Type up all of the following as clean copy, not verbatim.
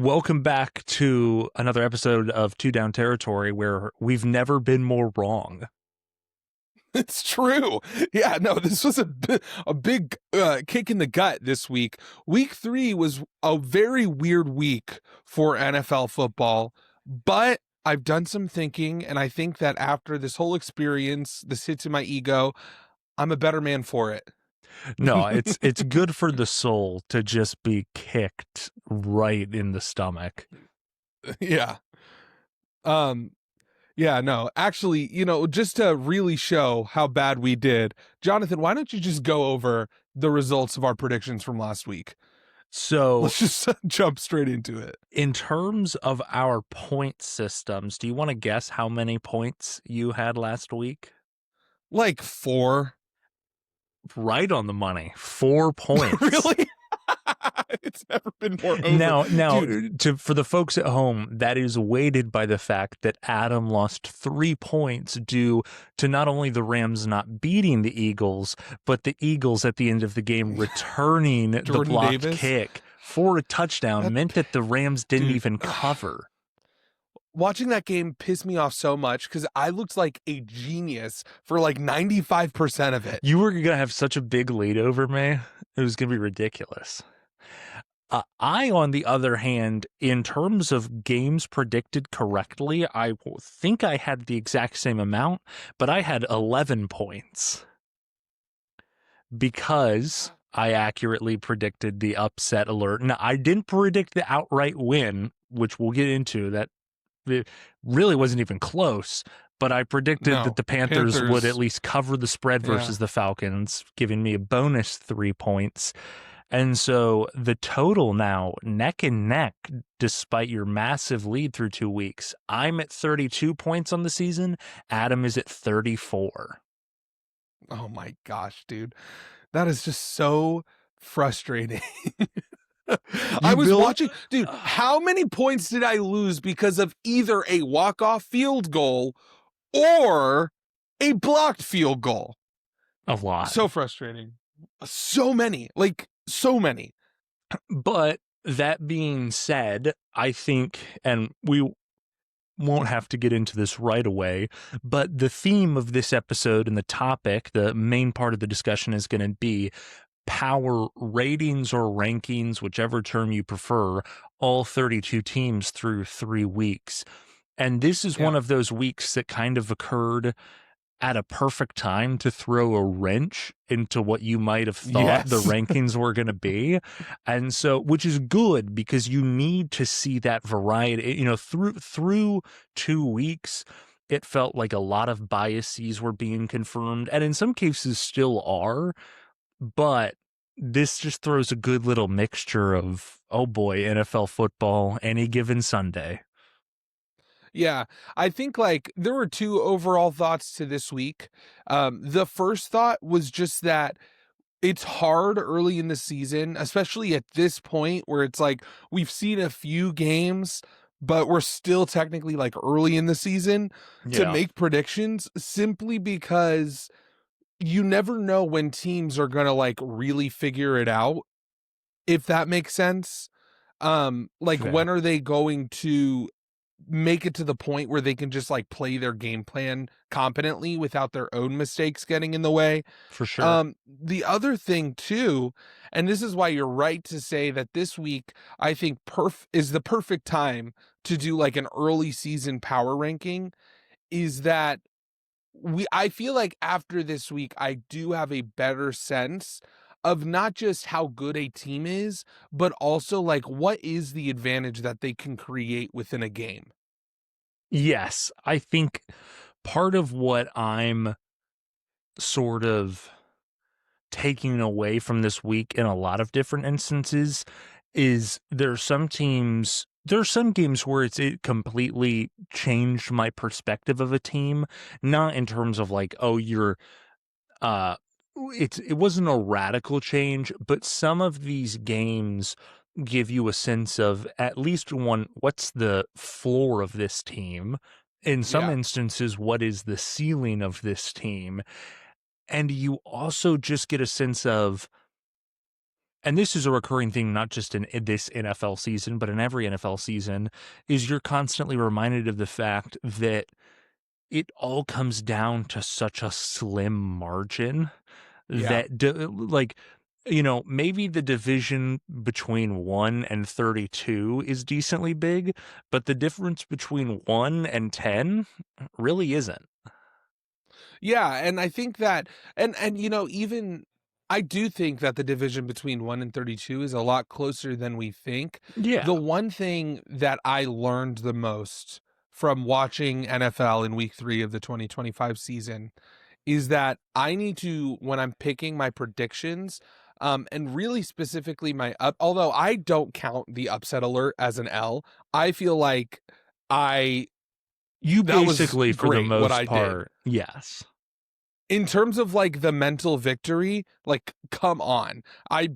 Welcome back to another episode of Two Down Territory where we've never been more wrong. It's true. Yeah, no, this was a big kick in the gut this week. Week 3 was a very weird week for NFL football, but I've done some thinking, and I think that after this whole experience, this hits in my ego, I'm a better man for it. No, it's good for the soul to just be kicked right in the stomach. Yeah. Um, yeah, no, actually, just to really show how bad we did, Jonathan, why don't you just go over the results of our predictions from last week? So, Let's just jump straight into it. in terms of our point systems, do you want to guess how many points you had last week? Like 4. Right on the money. 4 points. Really? It's never been more over. Now, Dude. for the folks at home, that is weighted by the fact that Adam lost 3 points due to not only the Rams not beating the Eagles, but the Eagles at the end of the game returning the blocked Davis? kick for a touchdown meant that the Rams didn't even cover. Watching that game pissed me off so much because I looked like a genius for like 95% of it. You were going to have such a big lead over me. It was going to be ridiculous. I, on the other hand, in terms of games predicted correctly, I think I had the exact same amount, but I had 11 points because I accurately predicted the upset alert. Now, I didn't predict the outright win, which we'll get into. That it really wasn't even close, but I predicted that the Panthers would at least cover the spread versus the Falcons, giving me a bonus 3 points. And so the total now, neck and neck, despite your massive lead through 2 weeks. I'm at 32 points on the season. Adam is at 34. Oh my gosh, dude. That is just so frustrating. I was watching, dude, how many points did I lose because of either a walk-off field goal or a blocked field goal? A lot. So frustrating. So many. Like, so many. But that being said, I think, and we won't have to get into this right away, but the theme of this episode and the topic, the main part of the discussion is going to be power ratings or rankings, whichever term you prefer, all 32 teams through 3 weeks. And this is one of those weeks that kind of occurred at a perfect time to throw a wrench into what you might have thought the rankings were going to be. And so, which is good because you need to see that variety, through 2 weeks, it felt like a lot of biases were being confirmed and in some cases still are, but this just throws a good little mixture of, oh boy, NFL football any given Sunday. Yeah, I think like there were 2 overall thoughts to this week. The first thought was just that it's hard early in the season, especially at this point where it's like we've seen a few games, but we're still technically like early in the season to make predictions simply because you never know when teams are going to like really figure it out, if that makes sense. When are they going to make it to the point where they can just like play their game plan competently without their own mistakes getting in the way? For sure. The other thing too, and this is why you're right to say that this week I think is the perfect time to do like an early season power ranking, is that I feel like after this week I do have a better sense of not just how good a team is, but also like what is the advantage that they can create within a game. Yes, I think part of what I'm sort of taking away from this week in a lot of different instances is there's some games where it completely changed my perspective of a team, not in terms of like, oh, it wasn't a radical change, but some of these games give you a sense of at least what's the floor of this team? In some instances, what is the ceiling of this team? And you also just get a sense of and this is a recurring thing, not just in this NFL season, but in every NFL season, is you're constantly reminded of the fact that it all comes down to such a slim margin Yeah. that, maybe the division between 1 and 32 is decently big, but the difference between 1 and 10 really isn't. Yeah, and I think that and even I do think that the division between 1 and 32 is a lot closer than we think. Yeah. The one thing that I learned the most from watching NFL in week 3 of the 2025 season is that I need to, when I'm picking my predictions, and really specifically although I don't count the upset alert as an L, I feel like I You that was basically, for the great what most I did. part, yes. In terms of like the mental victory, like come on. I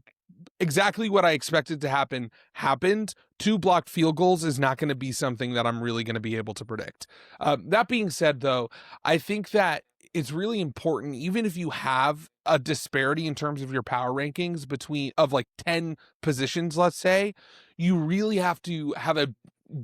exactly what I expected to happen happened. 2 blocked field goals is not going to be something that I'm really going to be able to predict. That being said, though, I think that it's really important, even if you have a disparity in terms of your power rankings of like 10 positions, let's say, you really have to have a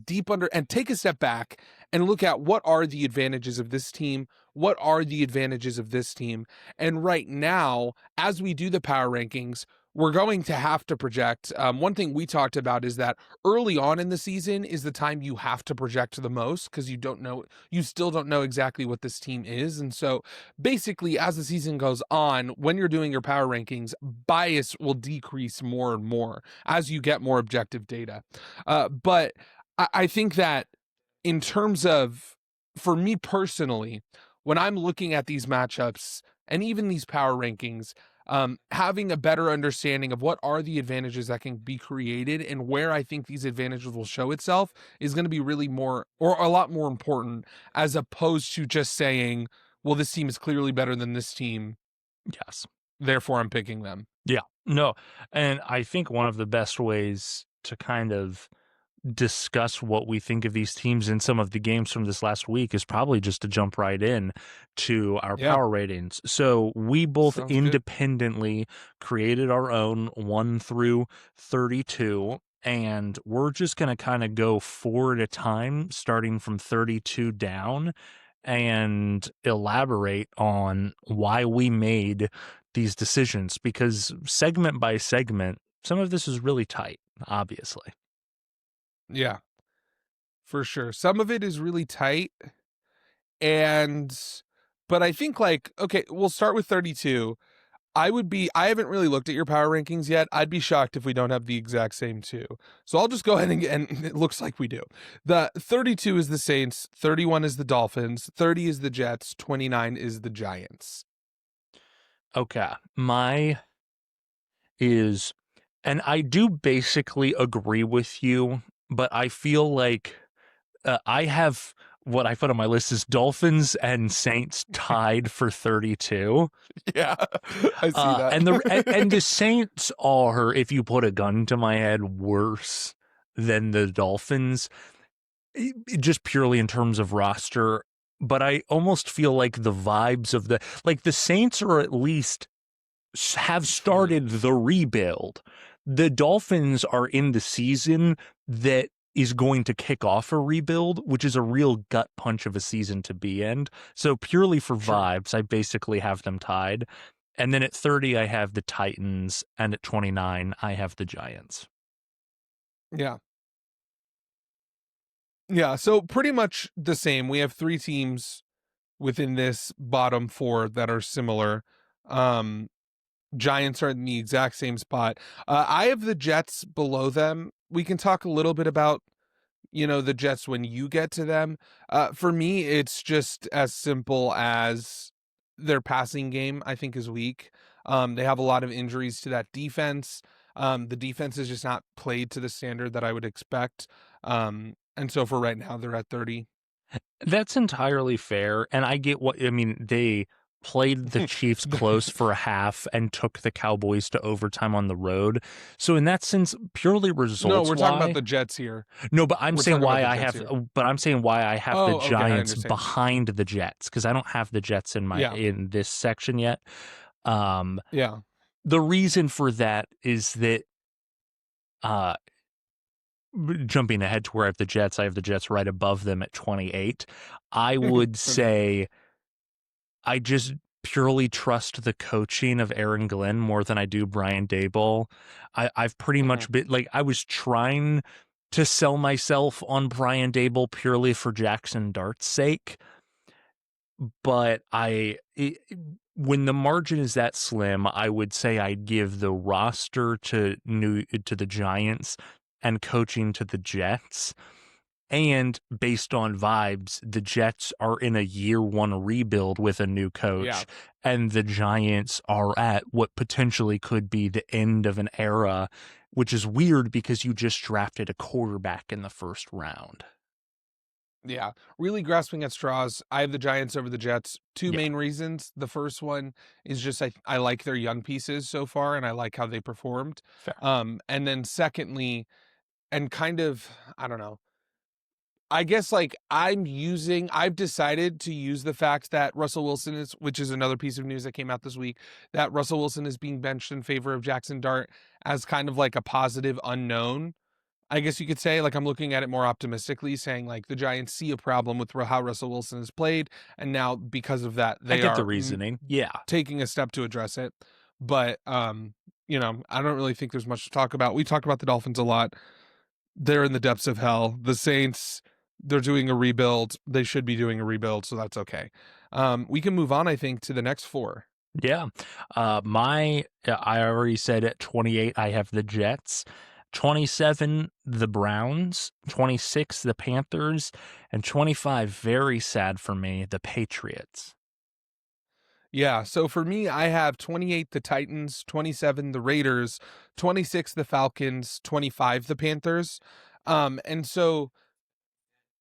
deep and take a step back and look at what are the advantages of this team, what are the advantages of this team. And right now, as we do the power rankings, we're going to have to project. One thing we talked about is that early on in the season is the time you have to project the most, because you still don't know exactly what this team is. And so basically, as the season goes on, when you're doing your power rankings, bias will decrease more and more as you get more objective data. But I think that in terms of, for me personally, when I'm looking at these matchups and even these power rankings, having a better understanding of what are the advantages that can be created and where I think these advantages will show itself is going to be really more, or a lot more important, as opposed to just saying, well, this team is clearly better than this team, Yes. therefore I'm picking them. Yeah. No. And I think one of the best ways to kind of discuss what we think of these teams in some of the games from this last week is probably just to jump right in to our Yeah. power ratings. So we both Sounds good. independently created our own 1 through 32, and we're just going to kind of go 4 at a time, starting from 32 down, and elaborate on why we made these decisions, because segment by segment, some of this is really tight, obviously. Yeah, for sure. Some of it is really tight. But I think, like, okay, we'll start with 32. I haven't really looked at your power rankings yet. I'd be shocked if we don't have the exact same two. So I'll just go ahead and it looks like we do. The 32 is the Saints, 31 is the Dolphins, 30 is the Jets, 29 is the Giants. Okay. And I do basically agree with you, but I feel like I have what I put on my list is Dolphins and Saints tied for 32. Yeah, I see that. And the Saints are, if you put a gun to my head, worse than the Dolphins, just purely in terms of roster. But I almost feel like the vibes of the Saints are at least have started the rebuild. The Dolphins are in the season that is going to kick off a rebuild, which is a real gut punch of a season to be in. So purely for vibes, I basically have them tied. And then at 30, I have the Titans, and at 29, I have the Giants. Yeah. Yeah, so pretty much the same. We have 3 teams within this bottom 4 that are similar. Giants are in the exact same spot. I have the Jets below them. We can talk a little bit about, the Jets when you get to them. For me, it's just as simple as their passing game, I think, is weak. They have a lot of injuries to that defense. The defense is just not played to the standard that I would expect. And so for right now, they're at 30. That's entirely fair. And I get they played the Chiefs close for a half and took the Cowboys to overtime on the road. So in that sense, purely results. No, we're talking about the Jets here. No, but I'm saying why I have the Giants okay, behind the Jets, because I don't have the Jets in in this section yet. Yeah. the reason for that is that uh jumping ahead to where I have the Jets right above them at 28. I would Okay. say I just purely trust the coaching of Aaron Glenn more than I do Brian Daboll. I've pretty Mhm. much been like, I was trying to sell myself on Brian Daboll purely for Jackson Dart's sake, but when the margin is that slim, I would say I'd give the roster to the Giants and coaching to the Jets. And based on vibes, the Jets are in a year one rebuild with a new Yeah. coach, and the Giants are at what potentially could be the end of an era, which is weird because you just drafted a quarterback in the first round. Yeah, really grasping at straws. I have the Giants over the Jets. Two Yeah, main reasons. The first one is just I like their young pieces so far, and I like how they performed. fair. And then secondly, and kind of I don't know. I guess like I've decided to use the fact that Russell Wilson is, which is another piece of news that came out this week, that Russell Wilson is being benched in favor of Jackson Dart as kind of like a positive unknown. I guess you could say, like, I'm looking at it more optimistically, saying like the Giants see a problem with how Russell Wilson has played, and now because of that, I they get the are reasoning. Yeah. taking a step to address it. But I don't really think there's much to talk about. We talked about the Dolphins a lot. They're in the depths of hell. The Saints, they're doing a rebuild. They should be doing a rebuild, so that's okay. We can move on, I think, to the next four. Yeah. I already said at 28, I have the Jets. 27, the Browns. 26, the Panthers. And 25, very sad for me, the Patriots. Yeah, so for me, I have 28 the Titans, 27 the Raiders, 26 the Falcons, 25 the Panthers. And so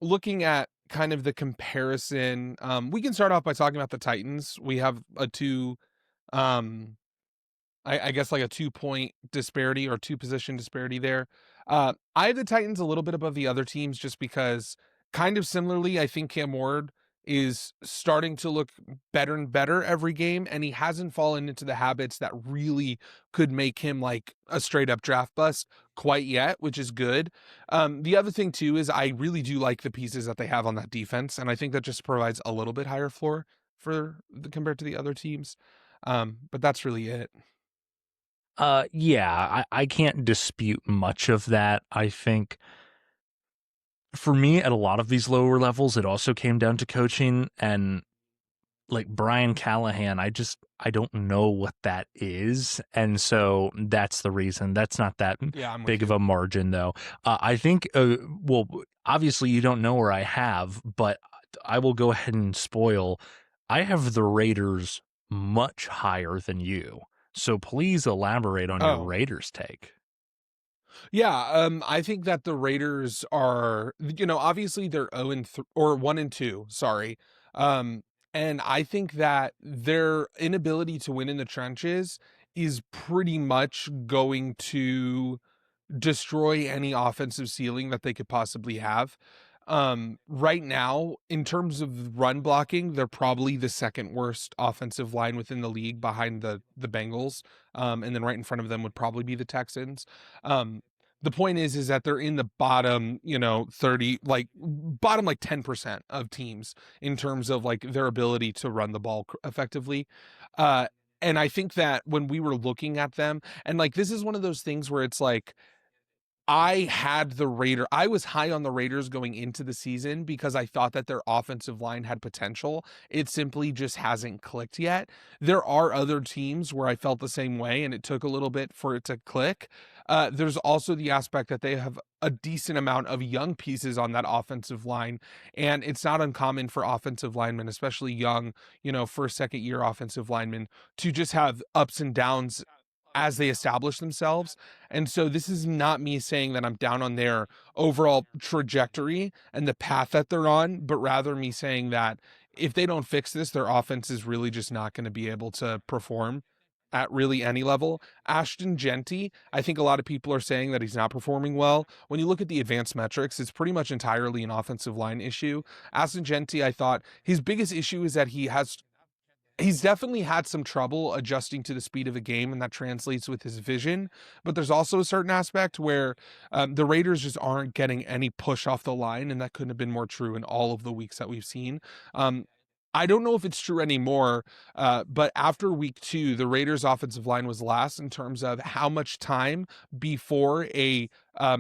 looking at kind of the comparison, we can start off by talking about the Titans. We have a two um I guess like a 2 point disparity or two position disparity there. I have the Titans a little bit above the other teams just because, kind of similarly, I think Cam Ward is starting to look better and better every game, and he hasn't fallen into the habits that really could make him like a straight up draft bust quite yet, which is good. The other thing too is I really do like the pieces that they have on that defense, and I think that just provides a little bit higher floor compared to the other teams. But that's really it. Yeah, I can't dispute much of that. I think for me, at a lot of these lower levels, it also came down to coaching and like Brian Callahan. I don't know what that is. And so that's the reason. That's not that Yeah, I'm with big of you. a margin, though. I think, well, obviously you don't know where I have, but I will go ahead and spoil. I have the Raiders much higher than you. So please elaborate on your Oh, Raiders take. yeah. I think that the Raiders are, obviously they're 0 and or 1 and 2. Sorry. Um, and I think that their inability to win in the trenches is pretty much going to destroy any offensive ceiling that they could possibly have. Right now, in terms of run blocking, they're probably the second worst offensive line within the league behind the Bengals. And then right in front of them would probably be the Texans. Um, the point is that they're in the bottom, 30, like bottom like 10% of teams in terms of like their ability to run the ball effectively. Uh, and I think that when we were looking at them, and like this is one of those things where it's like I was high on the Raiders going into the season because I thought that their offensive line had potential. It simply just hasn't clicked yet. There are other teams where I felt the same way and it took a little bit for it to click. There's also the aspect that they have a decent amount of young pieces on that offensive line. And it's not uncommon for offensive linemen, especially young, first, second year offensive linemen, to just have ups and downs as they establish themselves. And so this is not me saying that I'm down on their overall trajectory and the path that they're on, but rather me saying that if they don't fix this, their offense is really just not going to be able to perform at really any level. Ashton Genty, I think a lot of people are saying that he's not performing well. When you look at the advanced metrics, it's pretty much entirely an offensive line issue. Ashton Genty, I thought his biggest issue is that he has He's definitely had some trouble adjusting to the speed of the game, and that translates with his vision. But there's also a certain aspect where the Raiders just aren't getting any push off the line, and that couldn't have been more true in all of the weeks that we've seen. Um, I don't know if it's true anymore, but after week 2, the Raiders' offensive line was last in terms of how much time before a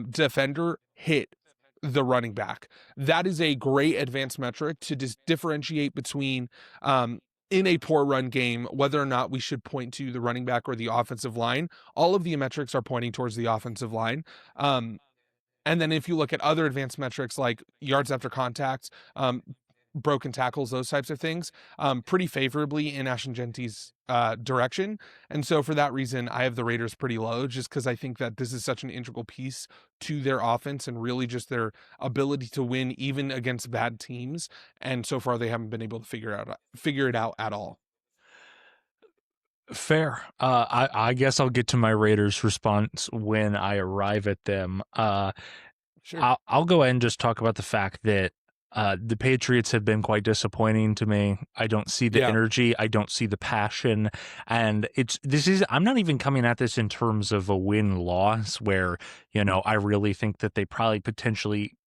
defender hit the running back. That is a great advanced metric to differentiate between um, in a poor run game, whether or not we should point to the running back or the offensive line. All of the metrics are pointing towards the offensive line. Um, and then if you look at other advanced metrics like yards after contact, broken tackles, those types of things, pretty favorably in Ashton-Genti's direction. And so for that reason, I have the Raiders pretty low, just because I think that this is such an integral piece to their offense and really just their ability to win even against bad teams. And so far, they haven't been able to figure it out at all. Fair. I guess I'll get to my Raiders response when I arrive at them. Sure. I'll go ahead and just talk about the fact that the Patriots have been quite disappointing to me. I don't see the Yeah. energy. I don't see the passion. And I'm not even coming at this in terms of a win-loss where, I really think that they probably potentially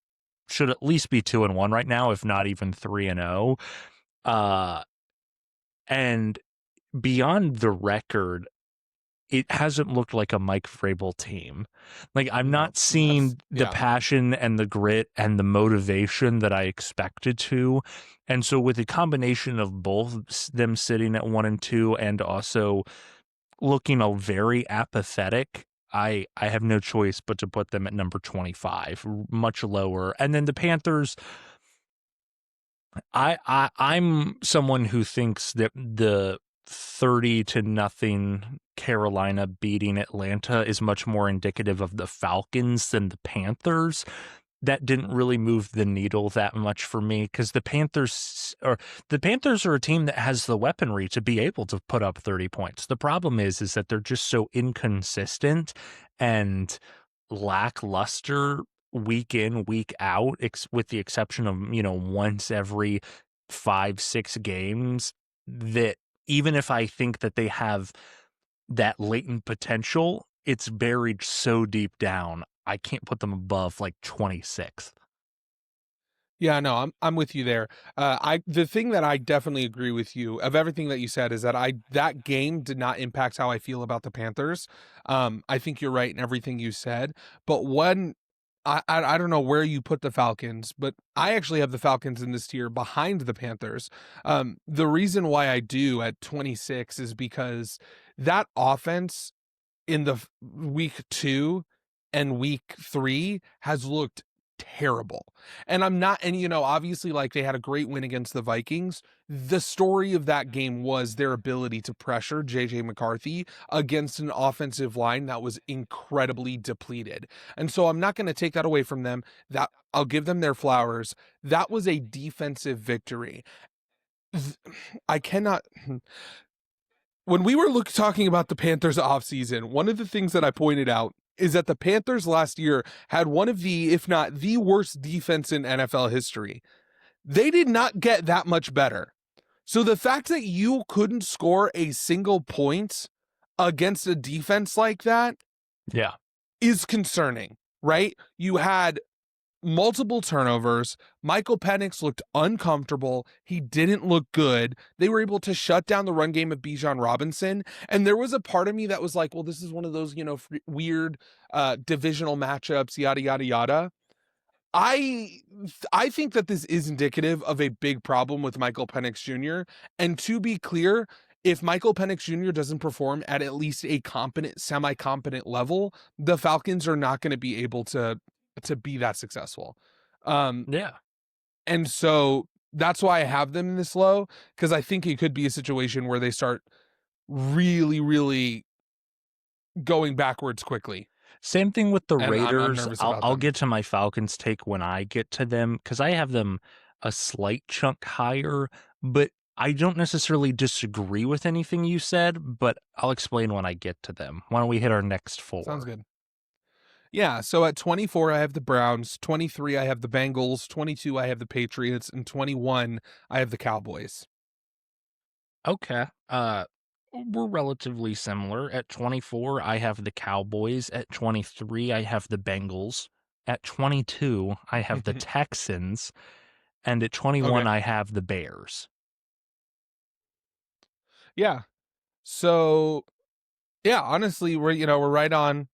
should at least be 2-1 right now, if not even 3-0. And beyond the record, it hasn't looked like a Mike Vrabel team. Like, I'm No, not seeing the yeah. passion and the grit and the motivation that I expected to. And so with a combination of both them sitting at 1-2 and also looking very apathetic, I have no choice but to put them at number 25, much lower. And then the Panthers, I'm someone who thinks that the 30-0 Carolina beating Atlanta is much more indicative of the Falcons than the Panthers. That didn't really move the needle that much for me, because the Panthers are a team that has the weaponry to be able to put up 30 points. The problem is that they're just so inconsistent and lackluster week in, week out, with the exception of, once every 5-6 games, that even if I think that they have that latent potential, it's buried so deep down, I can't put them above like 26th. Yeah, no, I'm with you there. The thing that I definitely agree with you of everything that you said is that that game did not impact how I feel about the Panthers. I think you're right in everything you said, but I don't know where you put the Falcons, but I actually have the Falcons in this tier behind the Panthers. The reason why I do at 26 is because that offense in the week 2 and week 3 has looked terrible. And obviously, like, they had a great win against the Vikings. The story of that game was their ability to pressure JJ McCarthy against an offensive line that was incredibly depleted. And so I'm not going to take that away from them. That I'll give them their flowers. That was a defensive victory. I cannot. When we were talking about the Panthers offseason, one of the things that I pointed out is that the Panthers last year had one of the, if not the worst defense in NFL history. They did not get that much better. So the fact that you couldn't score a single point against a defense like that, yeah, is concerning, right? You had multiple turnovers. Michael Penix looked uncomfortable. He didn't look good. They were able to shut down the run game of Bijan Robinson. And there was a part of me that was like, well, this is one of those, weird divisional matchups, yada, yada, yada. I think that this is indicative of a big problem with Michael Penix Jr. And to be clear, if Michael Penix Jr. doesn't perform at least a competent, semi-competent level, the Falcons are not going to be able to be that successful. yeah. And so that's why I have them this low, because I think it could be a situation where they start really, really going backwards quickly. Same thing with the And I'm Raiders. nervous about I'll them. get to my Falcons take when I get to them, because I have them a slight chunk higher, but I don't necessarily disagree with anything you said, but I'll explain when I get to them. Why don't we hit our next 4? Sounds good. Yeah, so at 24, I have the Browns. 23, I have the Bengals. 22, I have the Patriots. And 21, I have the Cowboys. Okay. We're relatively similar. At 24, I have the Cowboys. At 23, I have the Bengals. At 22, I have the Texans. And at 21, Okay. I have the Bears. Yeah. So yeah, honestly, we're right on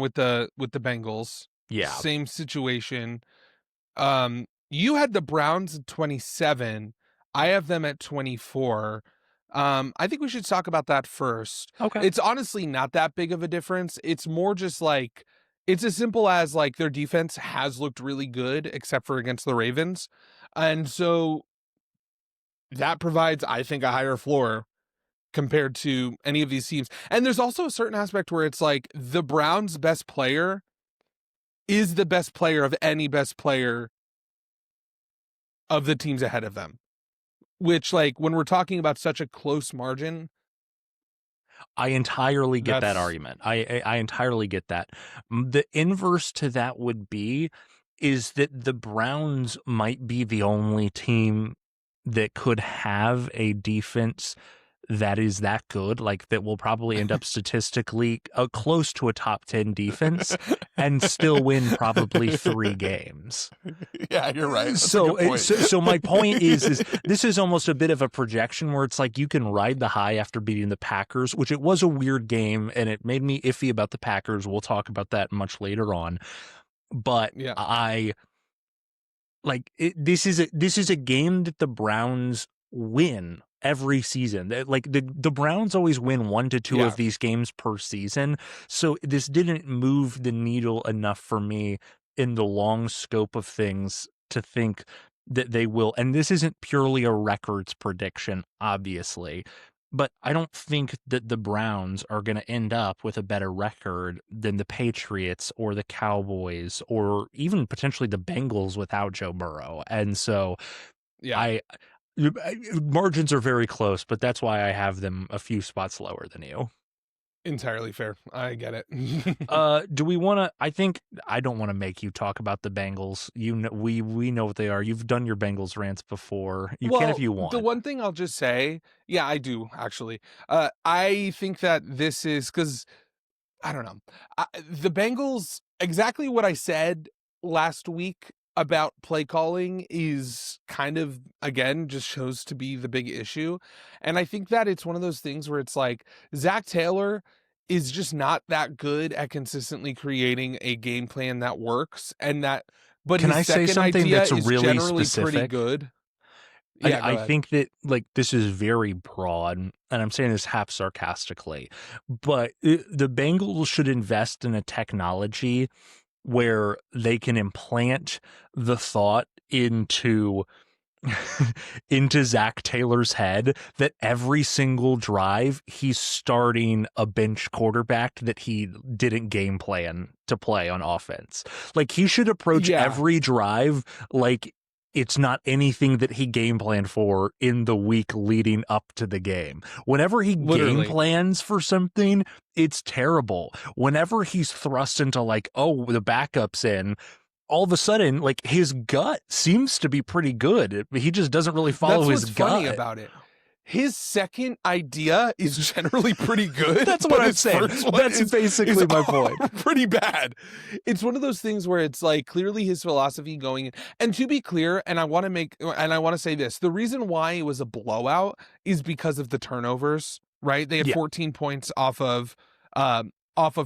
with the Bengals. Yeah. Same situation. You had the Browns at 27. I have them at 24. I think we should talk about that first. Okay. It's honestly not that big of a difference. It's more just like it's as simple as like their defense has looked really good except for against the Ravens. And so that provides, I think, a higher floor compared to any of these teams. And there's also a certain aspect where it's like the Browns' best player is the best player of any best player of the teams ahead of them. Which, like, when we're talking about such a close margin, I entirely get that that's argument. I entirely get that. The inverse to that would be is that the Browns might be the only team that could have a defense that is that good, like that will probably end up statistically close to a top 10 defense and still win probably 3 games. yeah, you're right. That's a So, good point. so my point is this is almost a bit of a projection where it's like you can ride the high after beating the Packers, which it was a weird game and it made me iffy about the Packers. We'll talk about that much later on. But Yeah, I like this is a game that the Browns win every season. Like the Browns always win 1 to 2 yeah, of these games per season. So this didn't move the needle enough for me in the long scope of things to think that they will. And this isn't purely a records prediction, obviously. But I don't think that the Browns are going to end up with a better record than the Patriots or the Cowboys or even potentially the Bengals without Joe Burrow. And so yeah. I margins are very close, but that's why I have them a few spots lower than you. Entirely fair. I get it. Do we want to? I think I don't want to make you talk about the Bengals. You know, we know what they are. You've done your Bengals rants before. You can if Well, you the want. one thing I'll just say, yeah, I do actually. I think that this is because I don't know. The Bengals, exactly what I said last week about play calling is kind of, again, just shows to be the big issue. And I think that it's one of those things where it's like Zach Taylor is just not that good at consistently creating a game plan that works but Can his I say second something idea that's is really generally pretty specific? good. I, Yeah, go I ahead. think that like this is very broad, and I'm saying this half sarcastically, but the Bengals should invest in a technology where they can implant the thought into into Zach Taylor's head that every single drive he's starting a bench quarterback that he didn't game plan to play on offense. Like he should approach Yeah, every drive like it's not anything that he game planned for in the week leading up to the game. Whenever he game literally. plans for something, it's terrible. Whenever he's thrust into like, oh, the backup's in, all of a sudden, like his gut seems to be pretty good. He just doesn't really That's follow his what's funny gut. about it. His second idea is generally pretty good, That's what but I'm his saying. first one That's is basically my point. pretty bad. It's one of those things where it's like clearly his philosophy going in. And to be clear, and I want to say this, the reason why it was a blowout is because of the turnovers, right? They had Yeah. 14 points off of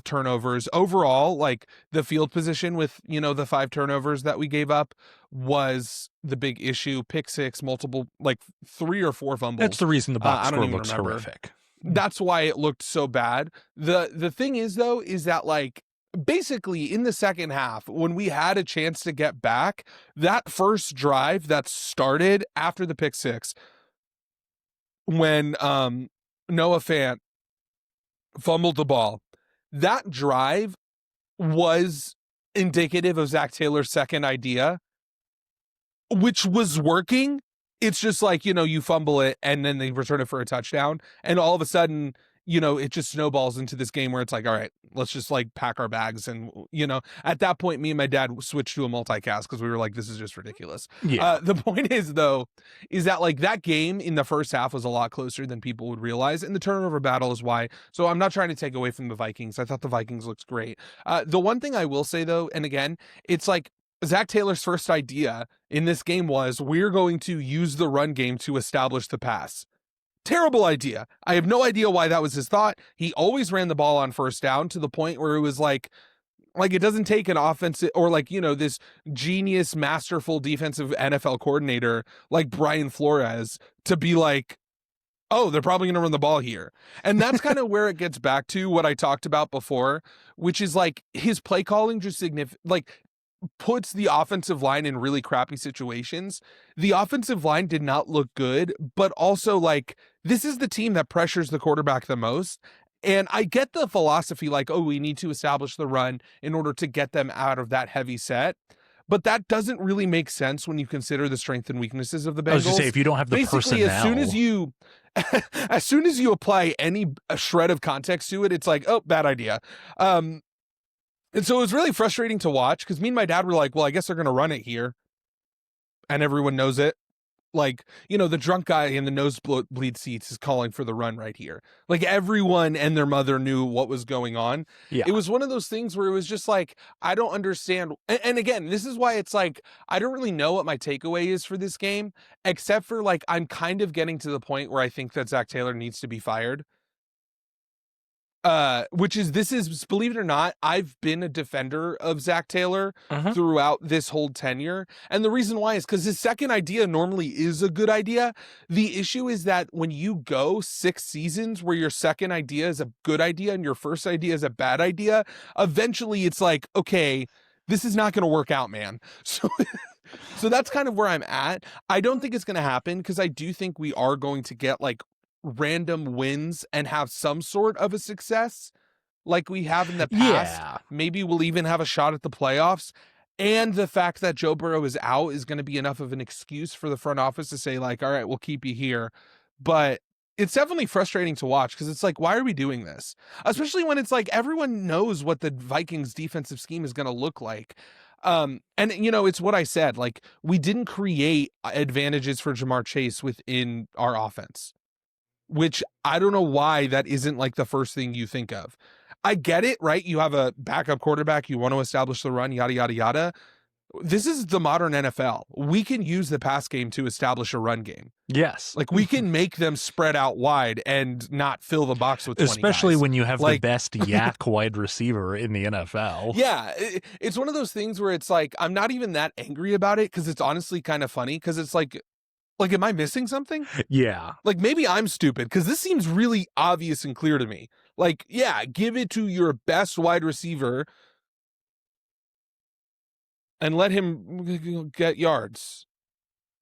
turnovers. Overall, like the field position with, the 5 turnovers that we gave up was the big issue. Pick six, multiple, like 3 or 4 That's fumbles. the reason the box I don't score even looks remember. horrific. That's why it looked so bad. The thing is though, is that like basically in the second half, when we had a chance to get back, that first drive that started after the pick six, when Noah Fant fumbled the ball, that drive was indicative of Zach Taylor's second idea, which was working. It's just like, you fumble it and then they return it for a touchdown. And all of a sudden it just snowballs into this game where it's like, all right, let's just like pack our bags. And, at that point, me and my dad switched to a multicast because we were like, this is just ridiculous. Yeah. The point is, though, is that like that game in the first half was a lot closer than people would realize. And the turnover battle is why. So I'm not trying to take away from the Vikings. I thought the Vikings looked great. The one thing I will say, though, and again, it's like Zach Taylor's first idea in this game was we're going to use the run game to establish the pass. Terrible idea. I have no idea why that was his thought. He always ran the ball on first down to the point where it was like it doesn't take an offensive or this genius, masterful defensive NFL coordinator like Brian Flores to be like, oh, they're probably going to run the ball here. And that's kind of where it gets back to what I talked about before, which is like his play calling just puts the offensive line in really crappy situations. The offensive line did not look good, but also this is the team that pressures the quarterback the most. And I get the philosophy we need to establish the run in order to get them out of that heavy set. But that doesn't really make sense when you consider the strengths and weaknesses of the Bengals. I was going to say, if you don't have the personnel. As soon as you apply any shred of context to it, it's like, oh, bad idea. And so it was really frustrating to watch because me and my dad were like, well, I guess they're going to run it here. And everyone knows it. The drunk guy in the nosebleed seats is calling for the run right here. Everyone and their mother knew what was going on. Yeah. It was one of those things where it was just like, I don't understand. And again, this is why it's like, I don't really know what my takeaway is for this game, except for I'm kind of getting to the point where I think that Zach Taylor needs to be fired. This is, believe it or not, I've been a defender of Zach Taylor throughout this whole tenure. And the reason why is because his second idea normally is a good idea. The issue is that when you go 6 seasons where your second idea is a good idea and your first idea is a bad idea, eventually it's like, okay, this is not going to work out, man. So that's kind of where I'm at. I don't think it's going to happen because I do think we are going to get random wins and have some sort of a success like we have in the past. Yeah. Maybe we'll even have a shot at the playoffs. And the fact that Joe Burrow is out is going to be enough of an excuse for the front office to say all right, we'll keep you here. But it's definitely frustrating to watch because it's why are we doing this? Especially when it's everyone knows what the Vikings defensive scheme is going to look like. And it's what I said, we didn't create advantages for Jamar Chase within our offense. Which I don't know why that isn't the first thing you think of. I get it, right? You have a backup quarterback. You want to establish the run, yada, yada, yada. This is the modern NFL. We can use the pass game to establish a run game. Yes. We can make them spread out wide and not fill the box with 20 Especially guys. When you have the best yak wide receiver in the NFL. Yeah. It's one of those things where it's I'm not even that angry about it because it's honestly kind of funny because it's am I missing something? Yeah. Maybe I'm stupid because this seems really obvious and clear to me. Yeah, give it to your best wide receiver and let him get yards.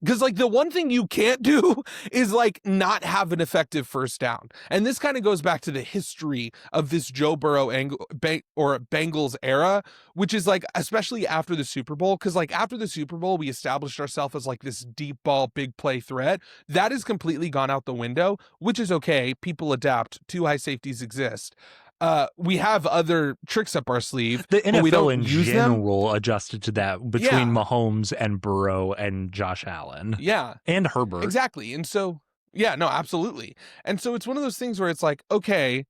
Because the one thing you can't do is not have an effective first down. And this kind of goes back to the history of this Joe Burrow Bengals era, which is especially after the Super Bowl. Because after the Super Bowl, we established ourselves as this deep ball, big play threat. That has completely gone out the window, which is okay. People adapt. 2 high safeties exist. We have other tricks up our sleeve. The NFL we don't in use general them. Adjusted to that between Mahomes and Burrow and Josh Allen. Yeah. And Herbert. Exactly. And so, yeah, no, absolutely. And so it's one of those things where it's okay,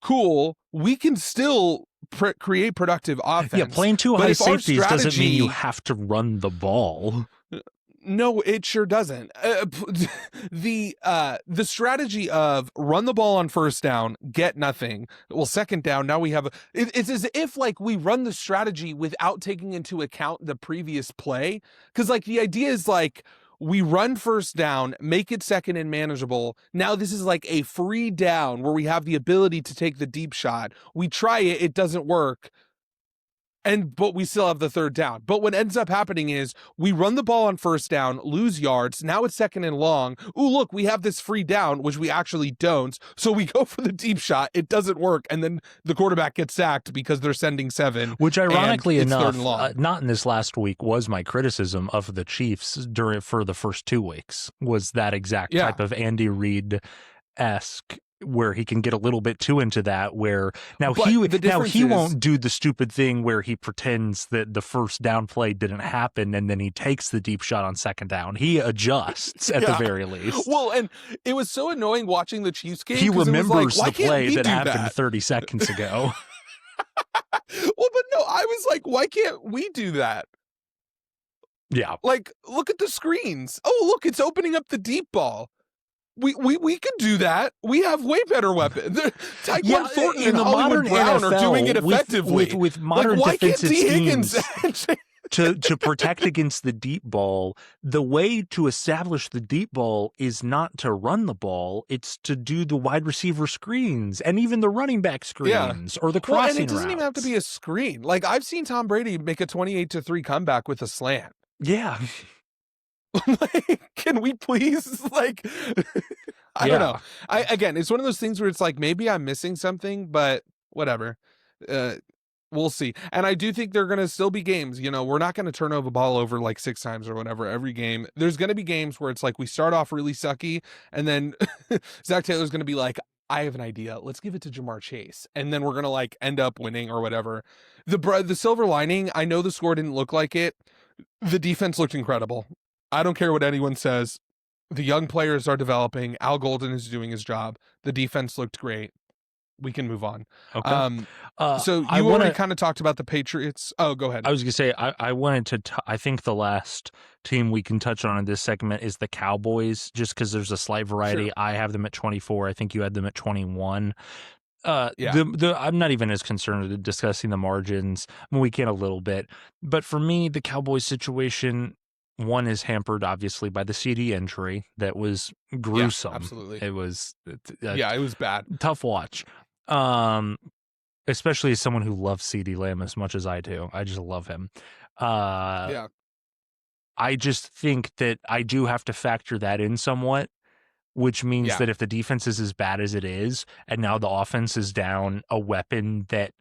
cool, we can still create productive offense. Yeah, playing 2 high safeties doesn't mean you have to run the ball. No, it sure doesn't. The strategy of run the ball on first down, get nothing. Well, second down, now we have it's as if we run the strategy without taking into account the previous play. Because the idea is we run first down, make it second and manageable. Now this is a free down where we have the ability to take the deep shot. We try it, it doesn't work. But we still have the third down. But what ends up happening is we run the ball on first down, lose yards. Now it's second and long. Ooh, look, we have this free down, which we actually don't. So we go for the deep shot. It doesn't work. And then the quarterback gets sacked because they're sending 7. Which ironically enough, not in this last week, was my criticism of the Chiefs for the first 2 weeks, was that exact type of Andy Reid-esque where he can get a little bit too into that, where But the difference he is, won't do the stupid thing where he pretends that the first down play didn't happen and then he takes the deep shot on second down. He adjusts at the yeah. very least. Well, and it was so annoying watching the Chiefs game He because it was like, remembers why the can't play we that do happened that? 30 seconds ago. Well, but no, I was like, why can't we do that? Yeah. Like, look at the screens. Oh, look, it's opening up the deep ball. We could do that. We have way better weapons. Tyquan Thornton in and the Hollywood modern Brown NFL, are doing it effectively. with modern like, why can't defensive D. Higgins schemes to protect against the deep ball, the way to establish the deep ball is not to run the ball, it's to do the wide receiver screens and even the running back screens or the crossing and it doesn't even have to routes. be a screen. Like, I've seen Tom Brady make a 28-3 comeback with a slant. Yeah. Like, can we please, like, I don't know. Again, it's one of those things where it's like, maybe I'm missing something, but whatever. We'll see. And I do think there are going to still be games, we're not going to turn over the ball over like 6 times or whatever every game. There's going to be games where it's like we start off really sucky and then Zach Taylor's going to be like, I have an idea. Let's give it to Jamar Chase. And then we're going to like end up winning or whatever. The silver lining, I know the score didn't look like it. The defense looked incredible. I don't care what anyone says. The young players are developing. Al Golden is doing his job. The defense looked great. We can move on. Okay. So you already kind of talked about the Patriots. Oh, go ahead. I was going to say, I wanted to, I think the last team we can touch on in this segment is the Cowboys, just because there's a slight variety. Sure. I have them at 24. I think you had them at 21. Yeah. I'm not even as concerned with discussing the margins. I mean, we can a little bit. But for me, the Cowboys situation, one is hampered, obviously, by the CD injury that was gruesome. Yeah, absolutely. It was it was bad. Tough watch. Especially as someone who loves CD Lamb as much as I do. I just love him. Yeah. I just think that I do have to factor that in somewhat, which means that if the defense is as bad as it is, and now the offense is down a weapon that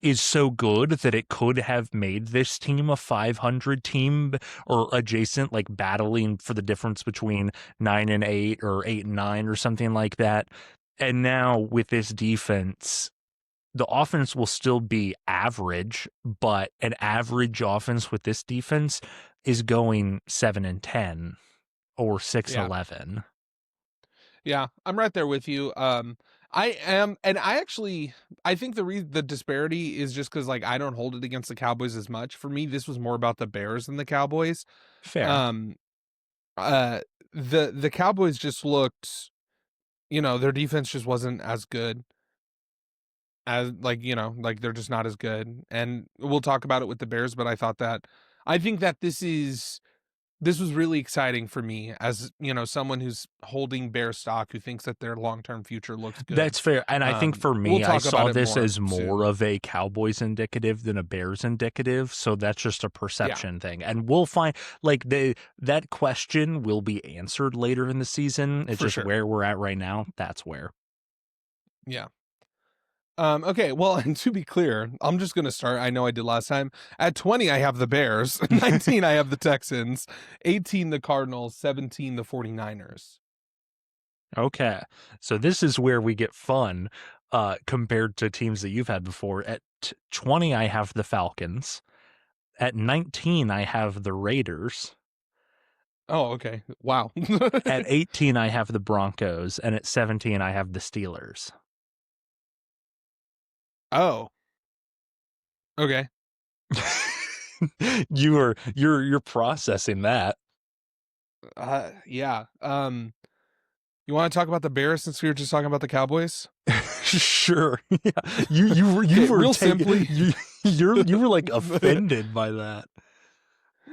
is so good that it could have made this team a 500 team or adjacent, like battling for the difference between 9-8 or 8-9 or something like that. And now with this defense, the offense will still be average, but an average offense with this defense is going 7-10 or 6-11. Yeah, I'm right there with you. I am, and I think the disparity is just because like I don't hold it against the Cowboys as much. For me, this was more about the Bears than the Cowboys. Fair. The Cowboys just looked, their defense just wasn't as good as like they're just not as good. And we'll talk about it with the Bears, but I think that this was really exciting for me as, someone who's holding Bear stock, who thinks that their long-term future looks good. That's fair. And I think for me, I saw this as more of a Cowboys indicative than a Bears indicative. So that's just a perception thing. And we'll find like that question will be answered later in the season. It's just where we're at right now. That's where. Yeah. Okay, well, and to be clear, I'm just going to start. I know I did last time. At 20, I have the Bears. 19, I have the Texans. 18, the Cardinals. 17, the 49ers. Okay, so this is where we get fun compared to teams that you've had before. At 20, I have the Falcons. At 19, I have the Raiders. Oh, okay. Wow. At 18, I have the Broncos. And at 17, I have the Steelers. Oh. Okay. You're processing that. Yeah. You want to talk about the Bears since we were just talking about the Cowboys? Sure. Yeah. You were real simply. You were like offended by that.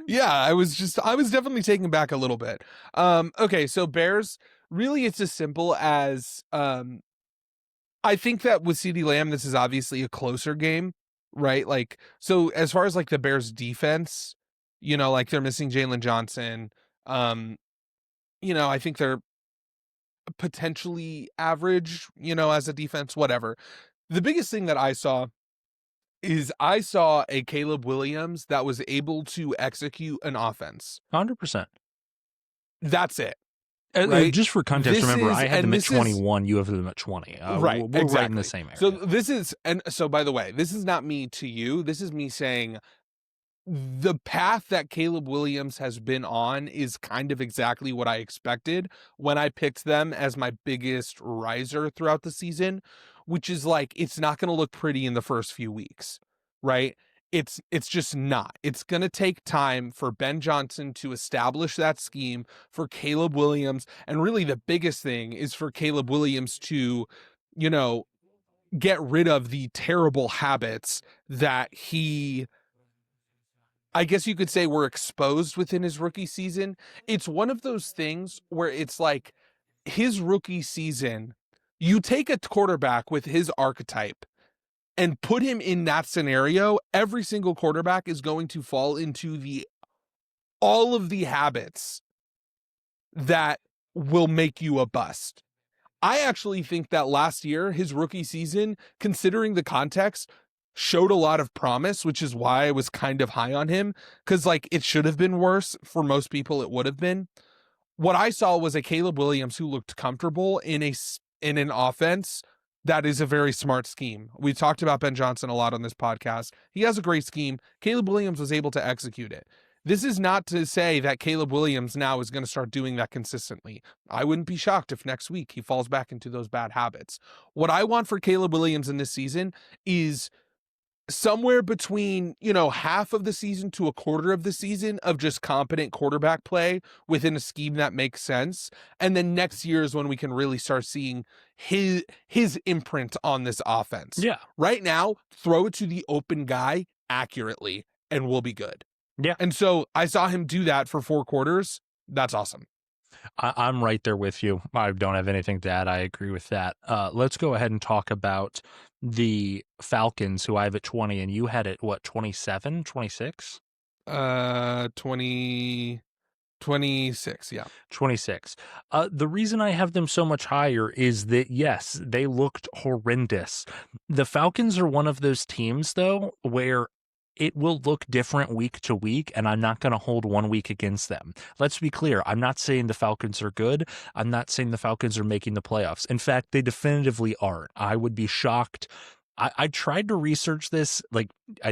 Yeah, I was definitely taken back a little bit. Okay, so Bears, really it's as simple as I think that with CeeDee Lamb, this is obviously a closer game, right? Like, so as far as like the Bears defense, like they're missing Jalen Johnson. I think they're potentially average, as a defense, whatever. The biggest thing that I saw is a Caleb Williams that was able to execute an offense. 100%. That's it. right? Just for context, This remember, is, I had and them at this is 21. You have them at 20. right, We're right in the exactly. same So area. this is, and so by the way, this is not me to you. This is me saying the path that Caleb Williams has been on is kind of exactly what I expected when I picked them as my biggest riser throughout the season, which is like, it's not going to look pretty in the first few weeks, right? It's just not. It's going to take time for Ben Johnson to establish that scheme, for Caleb Williams, and really the biggest thing is for Caleb Williams to, you know, get rid of the terrible habits that he, I guess you could say, were exposed within his rookie season. It's one of those things where it's like his rookie season, you take a quarterback with his archetype and put him in that scenario, every single quarterback is going to fall into the all of the habits that will make you a bust. I actually think that last year, his rookie season, considering the context, showed a lot of promise, which is why I was kind of high on him. Because, like, it should have been worse. For most people, it would have been. What I saw was a Caleb Williams who looked comfortable in an offense that is a very smart scheme. We talked about Ben Johnson a lot on this podcast. He has a great scheme. Caleb Williams was able to execute it. This is not to say that Caleb Williams now is going to start doing that consistently. I wouldn't be shocked if next week he falls back into those bad habits. What I want for Caleb Williams in this season is somewhere between, you know, half of the season to a quarter of the season of just competent quarterback play within a scheme that makes sense. And then next year is when we can really start seeing his imprint on this offense. Yeah. Right now, throw it to the open guy accurately and we'll be good. Yeah. And so I saw him do that for 4 quarters. That's awesome. I'm right there with you. I don't have anything to add. I agree with that. Let's go ahead and talk about the Falcons, who I have at 20, and you had it, what, 27, 26? 26, yeah. 26. The reason I have them so much higher is that, yes, they looked horrendous. The Falcons are one of those teams, though, where it will look different week to week, and I'm not going to hold 1 week against them. Let's be clear. I'm not saying the Falcons are good. I'm not saying the Falcons are making the playoffs. In fact, they definitively aren't. I would be shocked. I tried to research this. Like,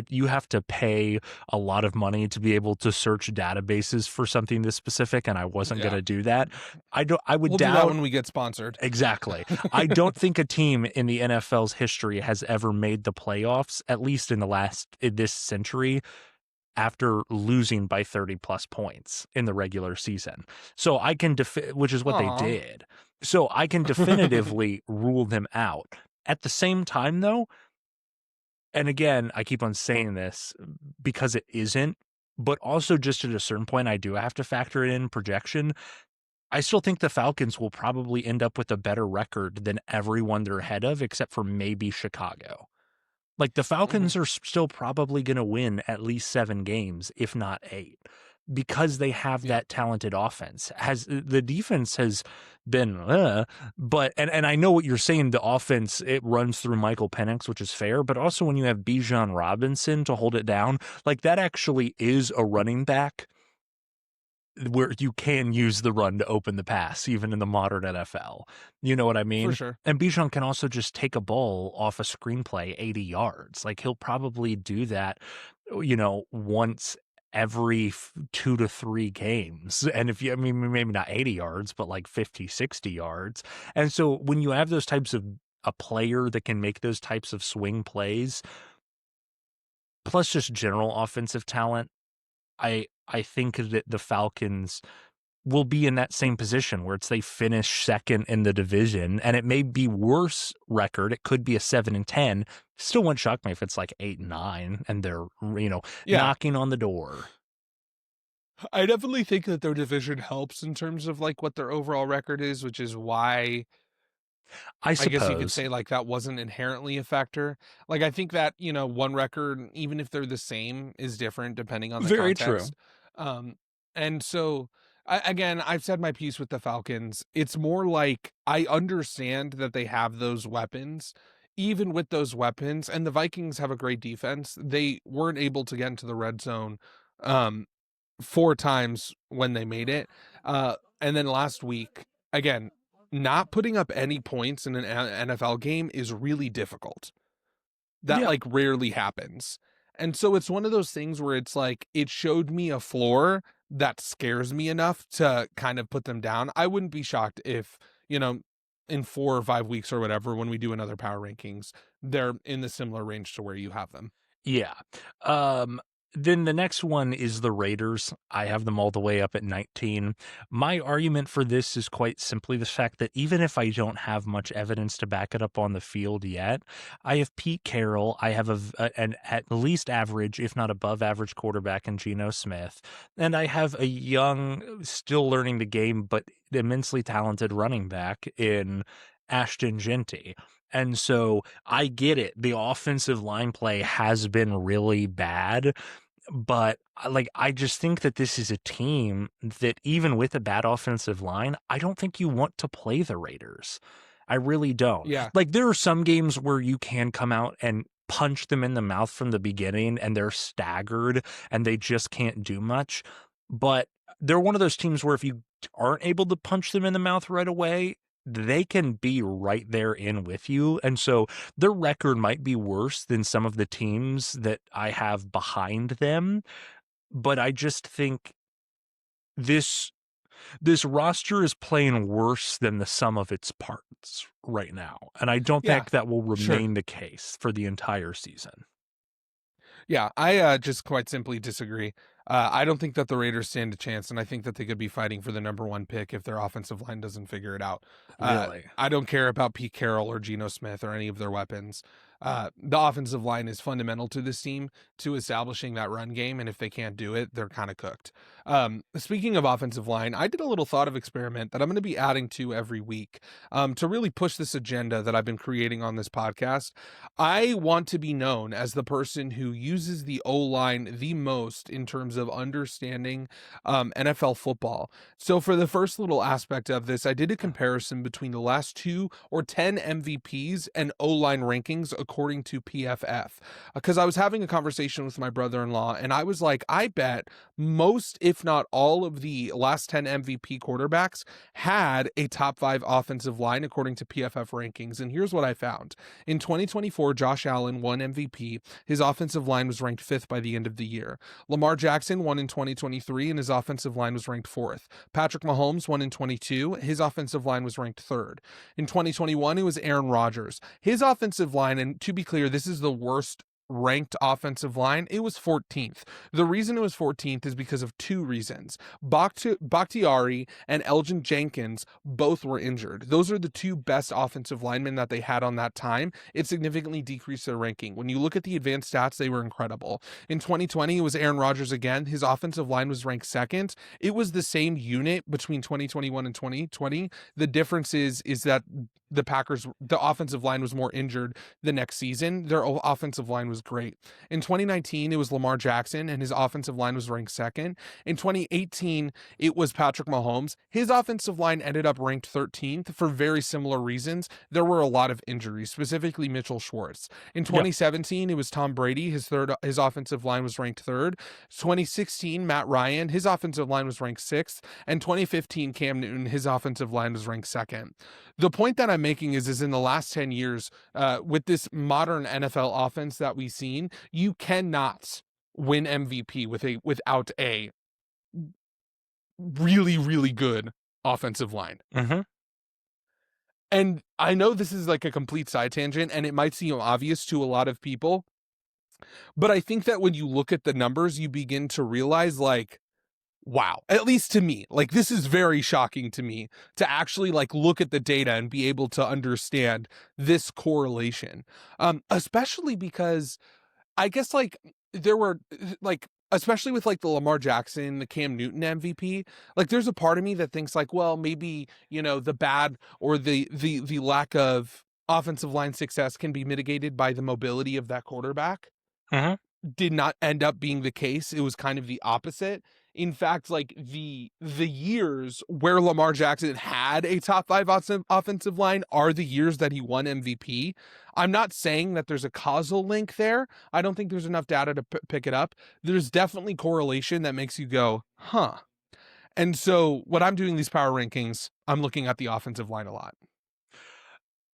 you have to pay a lot of money to be able to search databases for something this specific, and I wasn't going to do that. I would We'll doubt do that when we get sponsored. Exactly. I don't think a team in the NFL's history has ever made the playoffs, at least in this century, after losing by 30 plus points in the regular season. So I can, which is what they did. So I can definitively rule them out. At the same time, though, and again, I keep on saying this because it isn't, but also just at a certain point, I do have to factor it in projection. I still think the Falcons will probably end up with a better record than everyone they're ahead of, except for maybe Chicago. Like, the Falcons are still probably going to win at least 7 games, if not 8, because they have that talented offense. The defense has been, but I know what you're saying. The offense, it runs through Michael Penix, which is fair, but also when you have Bijan Robinson to hold it down, like, that actually is a running back where you can use the run to open the pass, even in the modern NFL. You know what I mean? For sure. And Bijan can also just take a ball off a screenplay 80 yards. Like, he'll probably do that, once every 2 to 3 games. And maybe not 80 yards, but like 50, 60 yards. And so when you have those types of a player that can make those types of swing plays, plus just general offensive talent, I think that the Falcons will be in that same position where they finish second in the division, and it may be worse record. It could be a 7-10. Still wouldn't shock me if it's like 8-9 and they're, knocking on the door. I definitely think that their division helps in terms of like what their overall record is, which is why I guess you could suppose. say like that wasn't inherently a factor. Like, I think that, one record, even if they're the same, is different depending on the Very true. context. And so again, I've said my piece with the Falcons. It's more like I understand that they have those weapons. Even with those weapons, and the Vikings have a great defense, they weren't able to get into the red zone. 4 times when they made it. And then last week, again, not putting up any points in an NFL game is really difficult. That Yeah. like rarely happens. And so it's one of those things where it's like it showed me a floor that scares me enough to kind of put them down. I wouldn't be shocked if, in 4 or 5 weeks or whatever, when we do another power rankings, they're in the similar range to where you have them. Yeah. Um, then the next one is the Raiders. I have them all the way up at 19. My argument for this is quite simply the fact that even if I don't have much evidence to back it up on the field yet, I have Pete Carroll. I have an at least average, if not above average quarterback in Geno Smith. And I have a young, still learning the game, but immensely talented running back in Ashton Genty. And so I get it. The offensive line play has been really bad, but I just think that this is a team that even with a bad offensive line, I don't think you want to play the Raiders. I really don't. Yeah. Like there are some games where you can come out and punch them in the mouth from the beginning and they're staggered and they just can't do much. But they're one of those teams where if you aren't able to punch them in the mouth right away, they can be right there in with you. And so their record might be worse than some of the teams that I have behind them. But I just think this roster is playing worse than the sum of its parts right now. And I don't Yeah. think that will Sure. remain the case for the entire season. Yeah, I just quite simply disagree. I don't think that the Raiders stand a chance, and I think that they could be fighting for the number 1 pick if their offensive line doesn't figure it out. Really? I don't care about Pete Carroll or Geno Smith or any of their weapons. The offensive line is fundamental to this team to establishing that run game, and if they can't do it, they're kind of cooked. Speaking of offensive line, I did a little thought of experiment that I'm going to be adding to every week to really push this agenda that I've been creating on this podcast. I want to be known as the person who uses the O-line the most in terms of understanding NFL football. So for the first little aspect of this, I did a comparison between the last 2 or 10 MVPs and O-line rankings according to PFF. Because I was having a conversation with my brother-in-law and I was like, I bet most, if not all of the last 10 MVP quarterbacks had a top 5 offensive line according to PFF rankings. And here's what I found. In 2024, Josh Allen won MVP. His offensive line was ranked 5th by the end of the year. Lamar Jackson won in 2023, and his offensive line was ranked 4th. Patrick Mahomes won in 22. His offensive line was ranked 3rd. In 2021, it was Aaron Rodgers. His offensive line, and to be clear, this is the worst ranked offensive line, it was 14th. The reason it was 14th is because of 2 reasons. Bakhtiari and Elgin Jenkins both were injured. Those are the 2 best offensive linemen that they had on that time. It significantly decreased their ranking. When you look at the advanced stats, they were incredible. In 2020, it was Aaron Rodgers again. His offensive line was ranked 2nd. It was the same unit between 2021 and 2020. The difference is that the offensive line was more injured the next season. Their offensive line was great. In 2019, it was Lamar Jackson, and his offensive line was ranked 2nd. In 2018, it was Patrick Mahomes. His offensive line ended up ranked 13th for very similar reasons. There were a lot of injuries, specifically Mitchell Schwartz. In 2017, it was Tom Brady. His offensive line was ranked 3rd. 2016, Matt Ryan. His offensive line was ranked 6th. And 2015, Cam Newton. His offensive line was ranked 2nd. The point that I'm making is in the last 10 years, with this modern NFL offense that we've seen, you cannot win MVP without a really, really good offensive line. Mm-hmm. And I know this is like a complete side tangent, and it might seem obvious to a lot of people, but I think that when you look at the numbers, you begin to realize, like, wow, at least to me, like this is very shocking to me to actually like look at the data and be able to understand this correlation. Especially because I guess like there were like, especially with like the Lamar Jackson, the Cam Newton MVP, like there's a part of me that thinks like, well, maybe, the bad or the lack of offensive line success can be mitigated by the mobility of that quarterback. Mm-hmm. Did not end up being the case. It was kind of the opposite. In fact, like the years where Lamar Jackson had a top 5 offensive line are the years that he won MVP. I'm not saying that there's a causal link there. I don't think there's enough data to pick it up. There's definitely correlation that makes you go, huh. And so when I'm doing these power rankings, I'm looking at the offensive line a lot.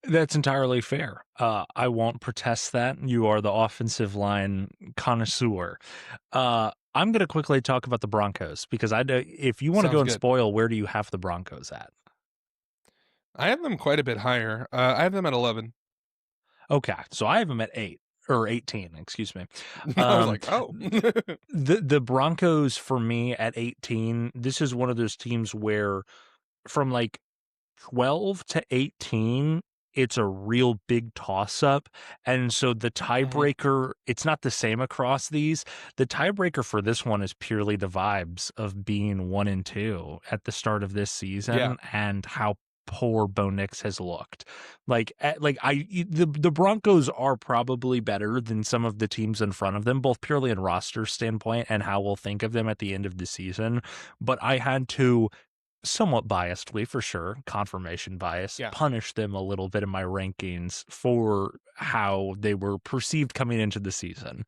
That's entirely fair. I won't protest that. You are the offensive line connoisseur. I'm going to quickly talk about the Broncos because if you want to go Sounds and good. spoil, where do you have the Broncos at? I have them quite a bit higher. I have them at 11. Okay, so I have them at 18. Excuse me. I was like, oh. The Broncos for me at 18. This is one of those teams where from like 12 to 18, it's a real big toss up. And so the tiebreaker, it's not the same across these. The tiebreaker for this one is purely the vibes of being 1 and 2 at the start of this season and how poor Bo Nix has looked. The Broncos are probably better than some of the teams in front of them, both purely in roster standpoint and how we'll think of them at the end of the season. But I had to, somewhat biasedly for sure, confirmation bias, punish them a little bit in my rankings for how they were perceived coming into the season.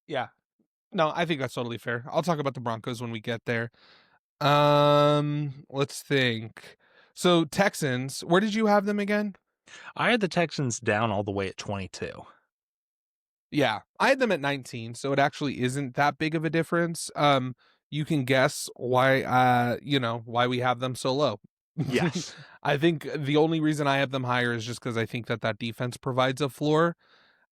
Yeah. No, I think that's totally fair. I'll talk about the Broncos when we get there. Let's think. So Texans, where did you have them again? I had the Texans down all the way at 22. Yeah, I had them at 19, so it actually isn't that big of a difference. You can guess why why we have them so low. Yes. I think the only reason I have them higher is just because I think that defense provides a floor.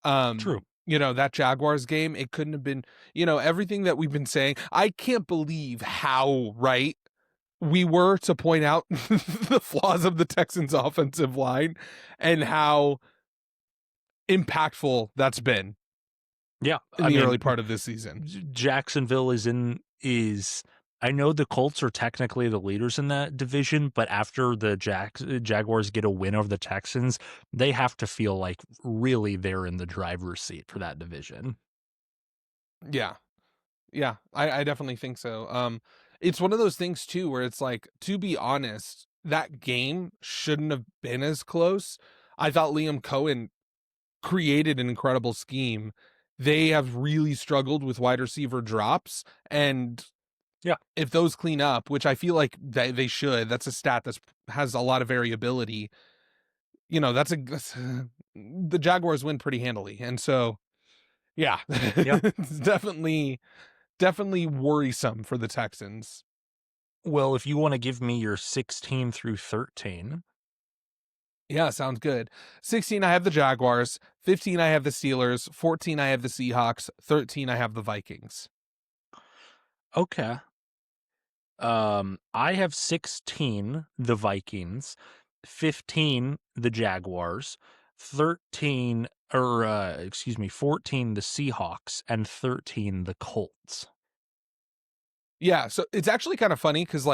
True. That Jaguars game, it couldn't have been, everything that we've been saying. I can't believe how right we were to point out the flaws of the Texans offensive line and how impactful that's been. Yeah. In the early part of this season. Jacksonville is I know the Colts are technically the leaders in that division, but after the Jaguars get a win over the Texans, they have to feel like really they're in the driver's seat for that division. Yeah. Yeah, I definitely think so. It's one of those things too where it's like, to be honest, that game shouldn't have been as close. I thought Liam Cohen created an incredible scheme. They have really struggled with wide receiver drops, and if those clean up, which I feel like they should, that's a stat that has a lot of variability. The Jaguars win pretty handily, and so it's definitely worrisome for the Texans. Well, if you want to give me your 16 through 13. Yeah, sounds good. 16, I have the Jaguars. 15, I have the Steelers. 14, I have the Seahawks. 13, I have the Vikings. Okay. I have 16, the Vikings. 15, the Jaguars. 14, the Seahawks, and 13, the Colts. Yeah, so it's actually kind of funny because,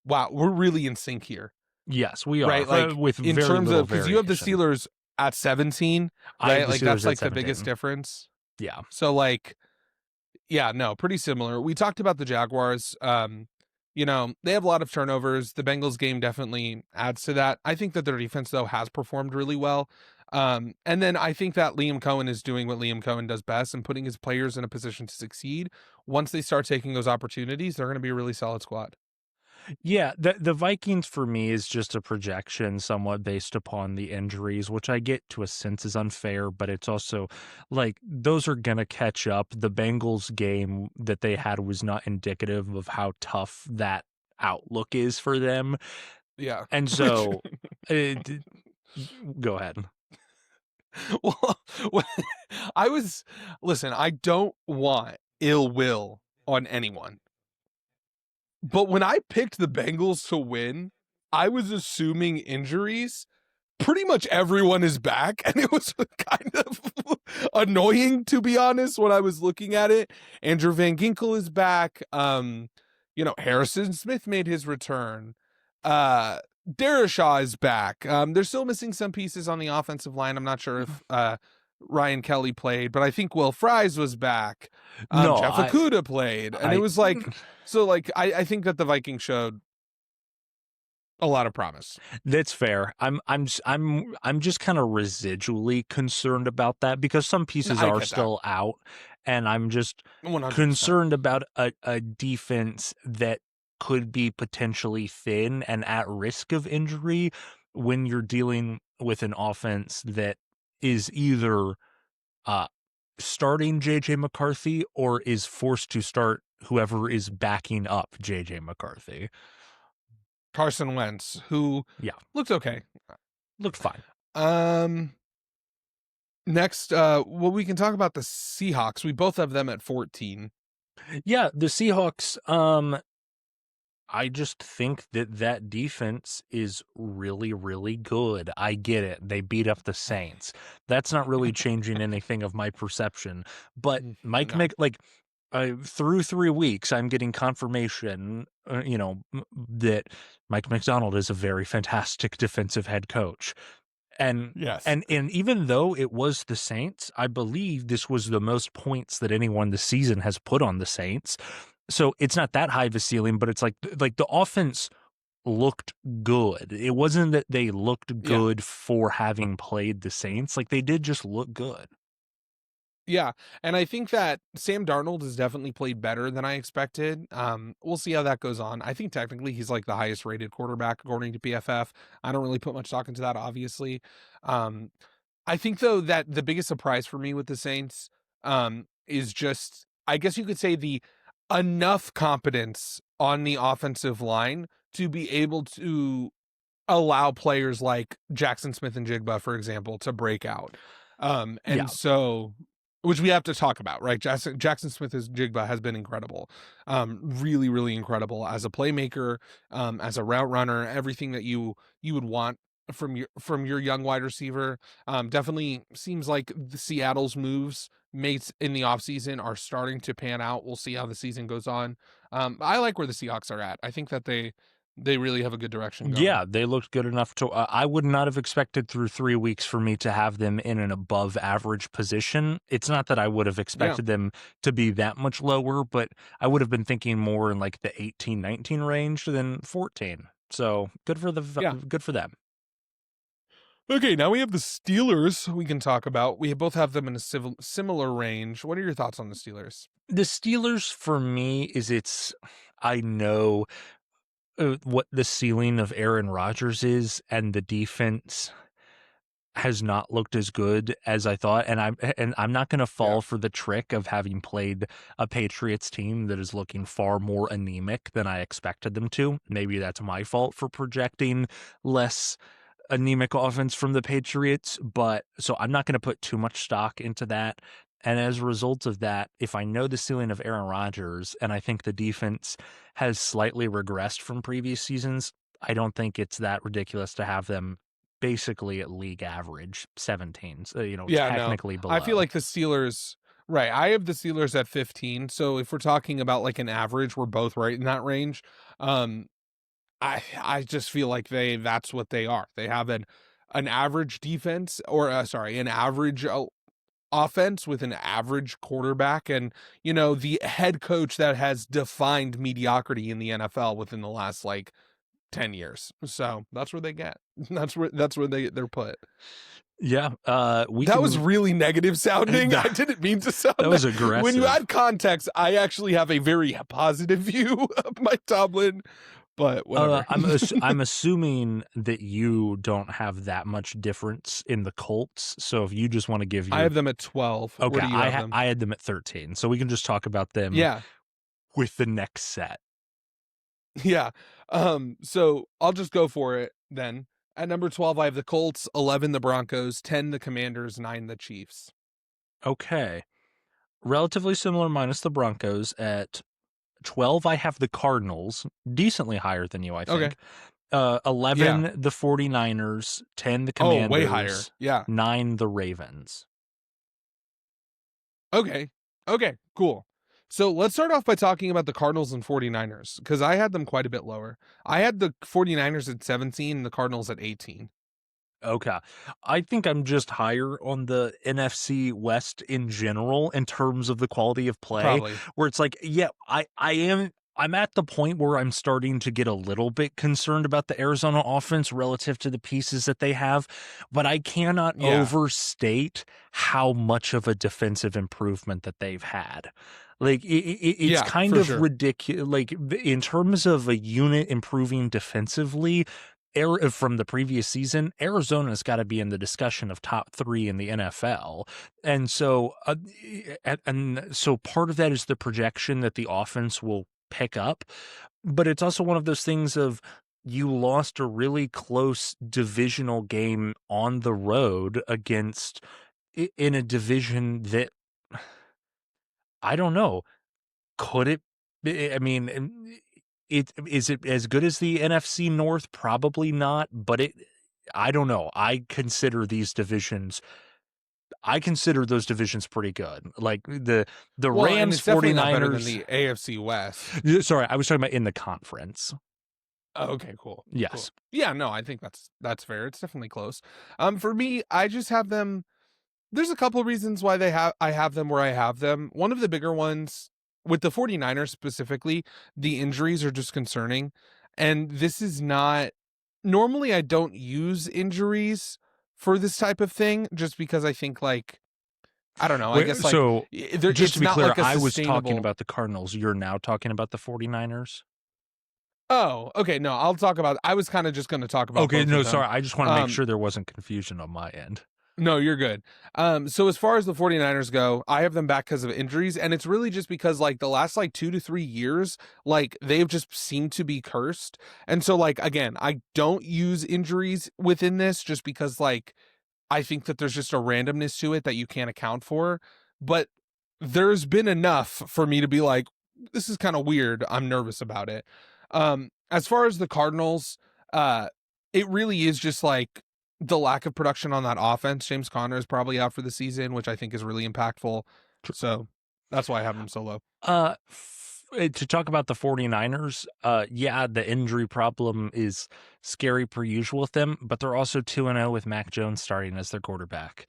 wow, we're really in sync here. Yes, we are. Right, with in very terms little of, because you have the Steelers at 17, right? That's the biggest difference. Yeah. So pretty similar. We talked about the Jaguars. They have a lot of turnovers. The Bengals game definitely adds to that. I think that their defense, though, has performed really well. And then I think that Liam Cohen is doing what Liam Cohen does best and putting his players in a position to succeed. Once they start taking those opportunities, they're going to be a really solid squad. Yeah, the Vikings for me is just a projection somewhat based upon the injuries, which I get to a sense is unfair, but it's also like those are going to catch up. The Bengals game that they had was not indicative of how tough that outlook is for them. Yeah. And so go ahead. Well, I don't want ill will on anyone. But when I picked the Bengals to win, I was assuming injuries. Pretty much everyone is back, and it was kind of annoying, to be honest, when I was looking at it. Andrew Van Ginkel is back. Harrison Smith made his return. Darashaw is back. They're still missing some pieces on the offensive line. I'm not sure if Ryan Kelly played, but I think Will Fries was back. No, Jeff Okuda played, and it I was like, so like I think that the Vikings showed a lot of promise. That's fair. I'm just kind of residually concerned about that because some pieces I are get that still out, and I'm just 100%. concerned about a defense that could be potentially thin and at risk of injury when you're dealing with an offense that is either uh starting JJ McCarthy or is forced to start whoever is backing up JJ McCarthy. Carson Wentz, who Yeah, looked okay. looked fine. Um, Next, well, we can talk about the Seahawks. We both have them at 14. Yeah, the Seahawks, I just think that defense is really, really good. I get it. They beat up the Saints. That's not really changing anything of my perception. But No. through 3 weeks, I'm getting confirmation, that Mike McDonald is a very fantastic defensive head coach. And Yes. and even though it was the Saints, I believe this was the most points that anyone this season has put on the Saints. So it's not that high of a ceiling, but it's like the offense looked good. It wasn't that they looked Yeah. good for having played the Saints. Like they did just look good. Yeah, and I think that Sam Darnold has definitely played better than I expected. We'll see how that goes on. I think technically he's like the highest rated quarterback according to PFF. I don't really put much stock into that, obviously. Um, I think though that the biggest surprise for me with the Saints is just, I guess you could say, the enough competence on the offensive line to be able to allow players like Jackson Smith and Jigba, for example, to break out. Yeah. And so, which we have to talk about, right? Jackson Smith as Jigba has been incredible. Really, really incredible as a playmaker, as a route runner, everything that you would want from your young wide receiver. Definitely seems like the Seattle's moves made in the offseason are starting to pan out. We'll see how the season goes on. I like where the Seahawks are at. I think that they really have a good direction going. Yeah, they looked good enough to. I would not have expected through 3 weeks for me to have them in an above average position. It's not that I would have Yeah. expected them to be that much lower, but I would have been thinking more in like the 18, 19 range than 14. So good for Yeah. good for them. Okay, now we have the Steelers we can talk about. We both have them in a similar range. What are your thoughts on the Steelers? The Steelers for me I know what the ceiling of Aaron Rodgers is, and the defense has not looked as good as I thought, and I'm not going to Yeah. fall for the trick of having played a Patriots team that is looking far more anemic than I expected them to. Maybe that's my fault for projecting less anemic offense from the Patriots, but so I'm not going to put too much stock into that. And as a result of that, if I know the ceiling of Aaron Rodgers and I think the defense has slightly regressed from previous seasons, I don't think it's that ridiculous to have them basically at league average 17, so, Yeah, no. technically I feel below. like the Steelers, right. I have the Steelers at 15. So if we're talking about like an average, we're both right in that range. Um, I just feel like that's what they are. They have an average defense, or sorry, an average offense with an average quarterback, and the head coach that has defined mediocrity in the NFL within the last like 10 years. So that's where they get. That's where they're put. Yeah, we That was can. really negative sounding. I That, didn't mean to sound that that. was When you aggressive. add context, I actually have a very positive view of Mike Tomlin, but whatever. I'm assuming that you don't have that much difference in the Colts. So if you just want to give I your have them at 12. okay, Where do you have them? I had them at 13. So we can just talk about them Yeah. with the next set. Yeah. So I'll just go for it then. At number 12, I have the Colts, 11 the Broncos, 10 the Commanders, 9 the Chiefs. Okay, relatively similar minus the Broncos. At 12, I have the Cardinals, decently higher than you, I Okay. think. 11 Yeah. the 49ers, 10 the Oh, way higher. Commanders, Yeah. 9 the Ravens. Okay. Okay, cool. So let's start off by talking about the Cardinals and 49ers, because I had them quite a bit lower. I had the 49ers at 17 and the Cardinals at 18. Okay. I think I'm just higher on the NFC West in general in terms of the quality of play, Probably. where it's like, yeah, I'm at the point where I'm starting to get a little bit concerned about the Arizona offense relative to the pieces that they have, but I cannot Yeah. overstate how much of a defensive improvement that they've had. Like it's Yeah, kind for of sure. ridiculous. Like in terms of a unit improving defensively, from the previous season, Arizona's got to be in the discussion of top 3 in the NFL. And so, so part of that is the projection that the offense will pick up. But it's also one of those things of you lost a really close divisional game on the road against in a division that I don't know. Could it I mean, it as good as the NFC North? Probably not, but I don't know. I consider those divisions pretty good. Like the Well, and Rams, it's definitely not better than 49ers. the AFC West. Sorry, I was talking about in the conference. Oh, okay, cool. Cool. Yes. Yeah, no, I think that's fair. It's definitely close. For me, I just have them. There's a couple of reasons why I have them where I have them. One of the bigger ones with the 49ers specifically, the injuries are just concerning. And this is not normally I don't use injuries for this type of thing just because I think like I don't know, I Wait, guess like so just to it's be not clear, like a I was talking sustainable. about the Cardinals. You're now talking about the 49ers? Oh, okay, no, I'll talk about I was kind of just going to talk about Okay, both no, of them. sorry. I just want to make Um sure there wasn't confusion on my end. No, you're good. So as far as the 49ers go, I have them back because of injuries, and it's really just because like the last like 2 to 3 years, like they've just seemed to be cursed. And so like again, I don't use injuries within this just because like I think that there's just a randomness to it that you can't account for. But there's been enough for me to be like, this is kind of weird. I'm nervous about it. As far as the Cardinals, it really is just like the lack of production on that offense. James Conner is probably out for the season, which I think is really impactful. So that's why I have him so low. To talk about the 49ers, yeah, the injury problem is scary per usual with them, but they're also 2-0 with Mac Jones starting as their quarterback.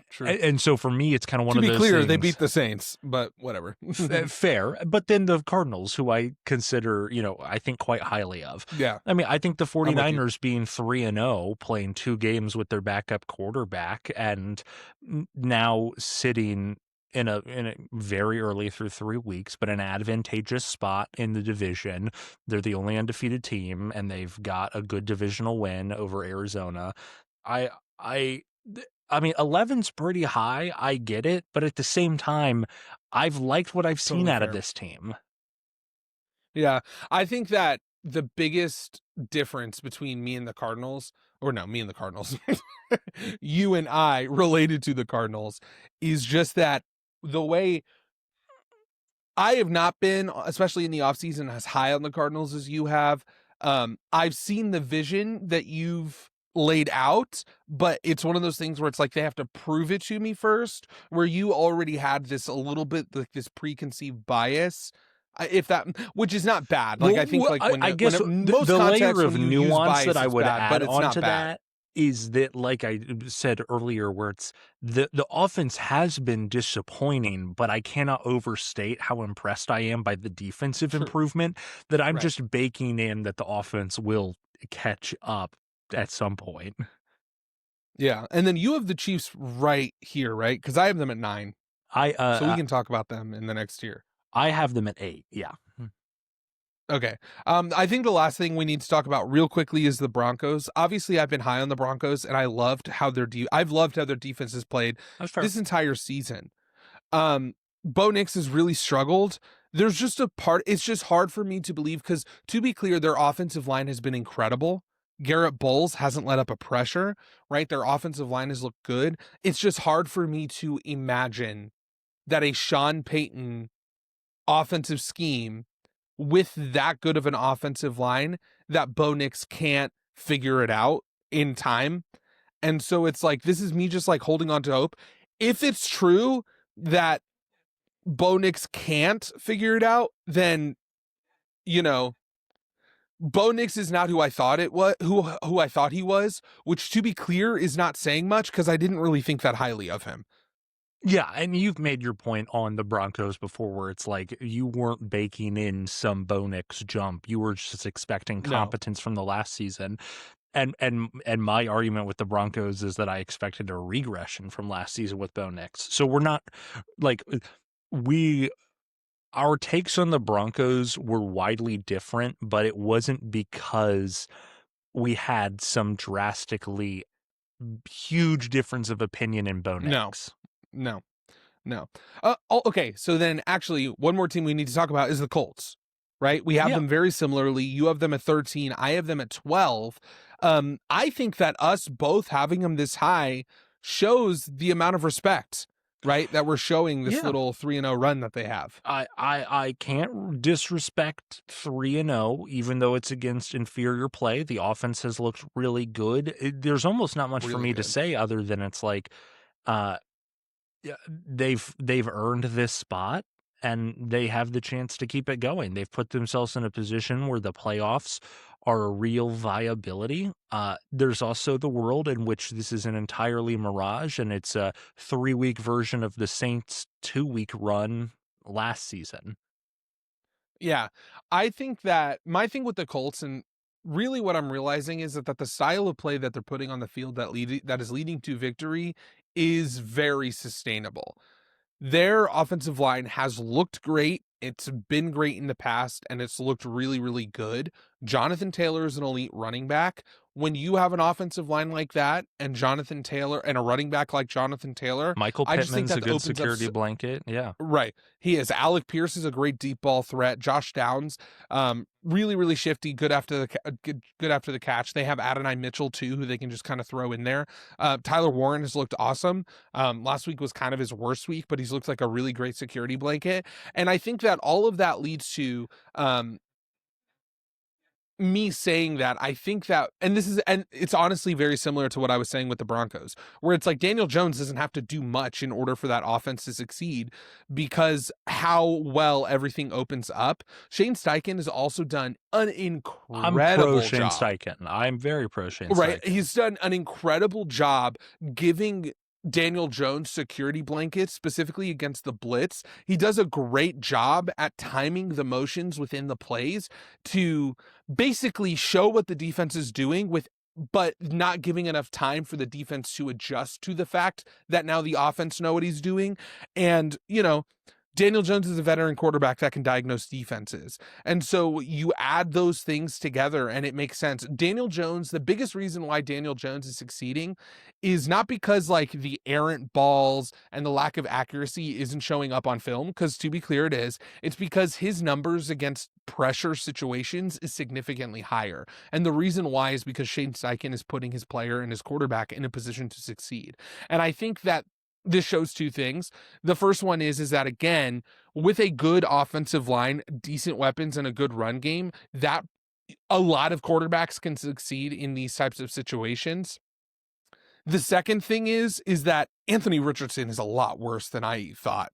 True. And so for me, it's kind of one To of be those clear, they things. beat the Saints, but whatever. Fair, but then the Cardinals, who I consider, I think quite highly of. Yeah, I mean, I think the I'm with you. 49ers being 3-0, playing 2 games with their backup quarterback, and now sitting in a very early through 3 weeks, but an advantageous spot in the division. They're the only undefeated team, and they've got a good divisional win over Arizona. I I I mean, 11's pretty high. I get it, but at the same time, I've liked what I've seen Totally out of fair. this team. Yeah, I think that the biggest difference between me and the Cardinals, or no, me and the Cardinals, you and I related to the Cardinals, is just that the way I have not been, especially in the offseason, as high on the Cardinals as you have. I've seen the vision that you've laid out, but it's one of those things where it's like they have to prove it to me first, where you already had this a little bit like this preconceived bias. If that, which is not bad. Like I think, like I when guess most the layer contexts of when you use nuance that bias, I it's would bad, but add it's on not to bad. that is that, like I said earlier, where it's the offense has been disappointing, but I cannot overstate how impressed I am by the defensive True, improvement, that I'm right? just baking in that the offense will catch up at some point. Yeah, and then you have the Chiefs right here, right? Because I have them at 9, I so we uh can talk about them in the next tier. I have them at 8. Yeah. Okay. I think the last thing we need to talk about real quickly is the Broncos. Obviously, I've been high on the Broncos, and I've loved how their defense has played That's fair. this entire season. Bo Nix has really struggled. There's just a part. It's just hard for me to believe because, to be clear, their offensive line has been incredible. Garrett Bowles hasn't let up a pressure. Right, their offensive line has looked good. It's just hard for me to imagine that a Sean Payton offensive scheme with that good of an offensive line that Bo Nix can't figure it out in time. And so it's like, this is me just like holding on to hope. If it's true that Bo Nix can't figure it out, then, you know, Bo Nix is not who I thought it was, who I thought he was, which, to be clear, is not saying much because I didn't really think that highly of him. Yeah, and you've made your point on the Broncos before where it's like you weren't baking in some Bo Nix jump. You were just expecting No. competence from the last season. And my argument with the Broncos is that I expected a regression from last season with Bo Nix. So we're not like we our takes on the Broncos were widely different, but it wasn't because we had some drastically huge difference of opinion in Bo No. Nix. No. No. Okay, so then actually one more team we need to talk about is the Colts, right? We have Yeah. them very similarly. You have them at 13. I have them at 12. I think that us both having them this high shows the amount of respect, right, that we're showing this Yeah. little 3-0 run that they have. I can't disrespect 3-0, even though it's against inferior play. The offense has looked really good. There's almost not much for Really me to good. say other than it's like, yeah, they've earned this spot and they have the chance to keep it going. They've put themselves in a position where the playoffs are a real viability. There's also the world in which this is an entirely mirage and it's a 3-week version of the Saints 2-week run last season. Yeah, I think that my thing with the Colts, and really what I'm realizing is that the style of play that they're putting on the field that is leading to victory is very sustainable. Their offensive line has looked great. It's been great in the past, and it's looked really, really good. Jonathan Taylor is an elite running back. When you have an offensive line like that, and Jonathan Taylor, and a running back like Jonathan Taylor, Michael I just think Pittman's a that good opens up. security blanket. Yeah. Right. He is. Alec Pierce is a great deep ball threat. Josh Downs, really, really shifty, good after good after the catch. They have Adonai Mitchell too, who they can just kind of throw in there. Tyler Warren has looked awesome. Last week was kind of his worst week, but he's looked like a really great security blanket. And I think that all of that leads to me saying that. I think that, and it's honestly very similar to what I was saying with the Broncos, where it's like Daniel Jones doesn't have to do much in order for that offense to succeed because how well everything opens up. Shane Steichen has also done an I'm pro incredible Shane job. Steichen. I'm very pro Shane Right. Steichen. He's done an incredible job giving Daniel Jones security blankets, specifically against the blitz. He does a great job at timing the motions within the plays to basically show what the defense is doing but not giving enough time for the defense to adjust to the fact that now the offense know what he's doing. And, Daniel Jones is a veteran quarterback that can diagnose defenses. And so you add those things together and it makes sense. Daniel Jones, the biggest reason why Daniel Jones is succeeding is not because like the errant balls and the lack of accuracy isn't showing up on film, because to be clear, it is. It's because his numbers against pressure situations is significantly higher. And the reason why is because Shane Steichen is putting his player and his quarterback in a position to succeed. And I think that this shows two things. The first one is that, again, with a good offensive line, decent weapons, and a good run game, that a lot of quarterbacks can succeed in these types of situations. The second thing is that Anthony Richardson is a lot worse than I thought.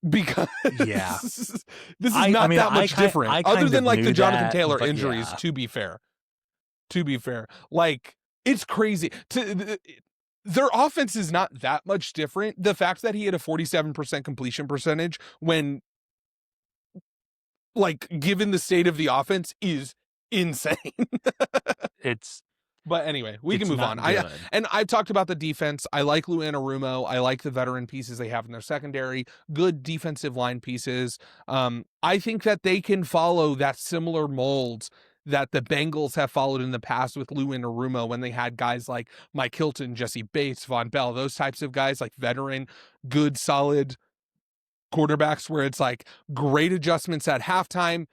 Because Yeah. this is not that much different, other than like the Jonathan Taylor injuries, yeah. to be fair. Like, it's crazy. Their offense is not that much different. The fact that he had a 47% completion percentage when, like, given the state of the offense is insane. But anyway, we can move on. I've talked about the defense. I like Lou Anarumo. I like the veteran pieces they have in their secondary. Good defensive line pieces. I think that they can follow that similar mold that the Bengals have followed in the past with Lou Anarumo when they had guys like Mike Hilton, Jesse Bates, Von Bell, those types of guys, like veteran, good, solid quarterbacks where it's like great adjustments at halftime,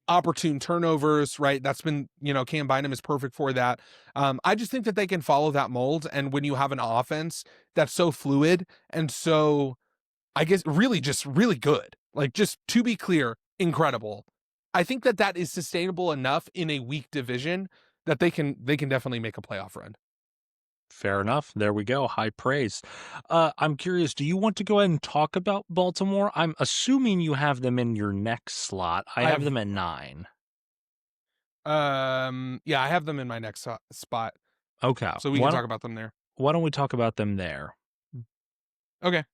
opportune turnovers, right? That's been, Cam Bynum is perfect for that. I just think that they can follow that mold. And when you have an offense that's so fluid and so, I guess, really just really good, like, just to be clear, incredible. I think that is sustainable enough in a weak division that they can definitely make a playoff run. Fair enough. There we go. High praise. I'm curious, do you want to go ahead and talk about Baltimore? I'm assuming you have them in your next slot. I have I've them at 9. yeah, I have them in my next spot, Okay. so we can talk about them there. Why don't we talk about them there? Okay.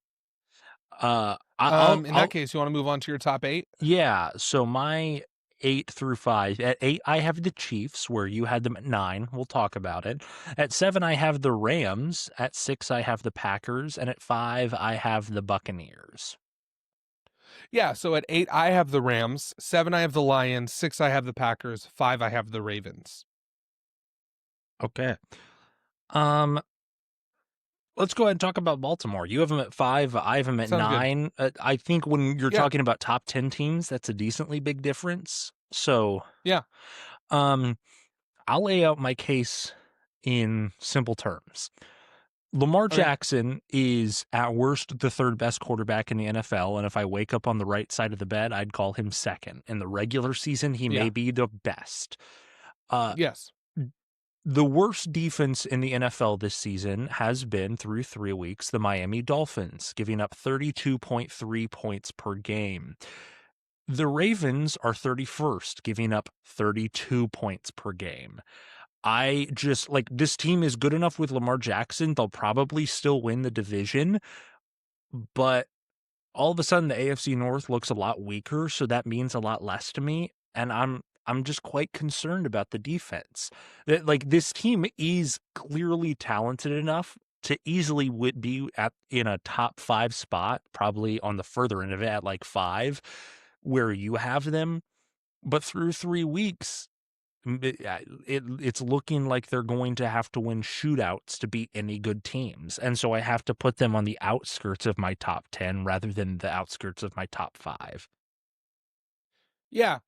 In that I'll case, you want to move on to your top 8? yeah. So my 8 through 5. At 8, I have the Chiefs, where you had them at 9. We'll talk about it. At 7, I have the Rams. At 6, I have the Packers, and at 5, I have the Buccaneers. Yeah, so at 8 I have the Rams, 7 I have the Lions, 6 I have the Packers, 5 I have the Ravens. Okay. Um, let's go ahead and talk about Baltimore. You have them at 5. I have them at Sounds good. 9. I think when you're Yeah. talking about top 10 teams, that's a decently big difference. So, Yeah. I'll lay out my case in simple terms. Lamar Okay. Jackson is at worst the third best quarterback in the NFL, and if I wake up on the right side of the bed, I'd call him second. In the regular season, he may be the best. Yes. The worst defense in the NFL this season has been, through 3 weeks, the Miami Dolphins, giving up 32.3 points per game. The Ravens are 31st, giving up 32 points per game. I just like this team is good enough with Lamar Jackson. They'll probably still win the division, but all of a sudden the AFC North looks a lot weaker, so that means a lot less to me. And I'm just quite concerned about the defense. That like this team is clearly talented enough to easily would be in a top 5 spot, probably on the further end of it at like 5, where you have them. But through 3 weeks, it's looking like they're going to have to win shootouts to beat any good teams. And so I have to put them on the outskirts of my top 10 rather than the outskirts of my top 5. Yeah,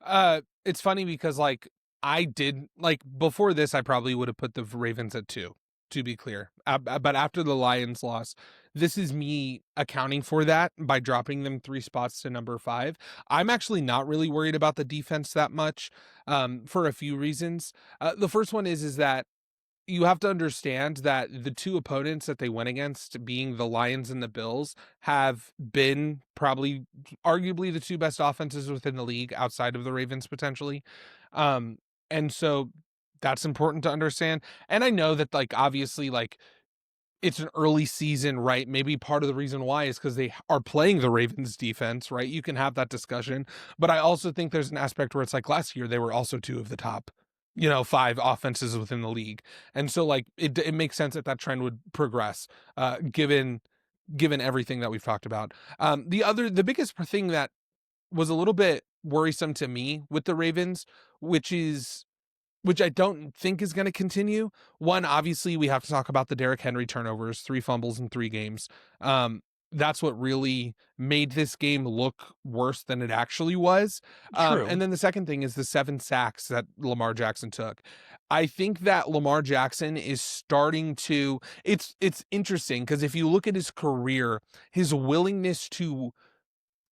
it's funny because, like, I did like, before this, I probably would have put the Ravens at 2, to be clear. But after the Lions loss, this is me accounting for that by dropping them 3 spots to number 5. I'm actually not really worried about the defense that much, for a few reasons. The first one is that you have to understand that the 2 opponents that they went against, being the Lions and the Bills, have been probably arguably the 2 best offenses within the league outside of the Ravens potentially. Um, and so that's important to understand. And I know that, like, obviously, like, it's an early season, right? Maybe part of the reason why is because they are playing the Ravens defense, right? You can have that discussion. But I also think there's an aspect where it's like last year, they were also 2 of the top, 5 offenses within the league. And so, like, it makes sense that that trend would progress, given everything that we've talked about. The biggest thing that was a little bit worrisome to me with the Ravens, which I don't think is going to continue. One, obviously, we have to talk about the Derrick Henry turnovers, 3 fumbles in 3 games. That's what really made this game look worse than it actually was. True. And then the second thing is the 7 sacks that Lamar Jackson took. I think that Lamar Jackson is starting to. It's interesting because if you look at his career, his willingness to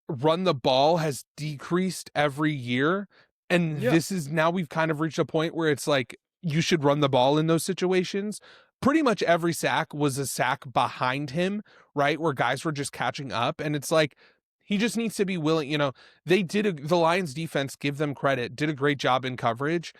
run the ball has decreased every year. And Yeah. this is now we've kind of reached a point where it's like you should run the ball in those situations. Pretty much every sack was a sack behind him, right? Where guys were just catching up. And it's like he just needs to be willing, the Lions defense, give them credit, did a great job in coverage.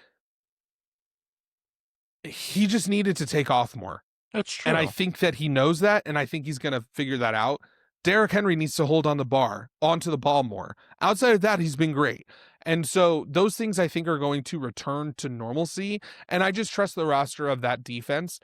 He just needed to take off more. That's true. And I think that he knows that, and I think he's going to figure that out. Derrick Henry needs to hold onto the ball more. Outside of that, he's been great. And so those things I think are going to return to normalcy. And I just trust the roster of that defense.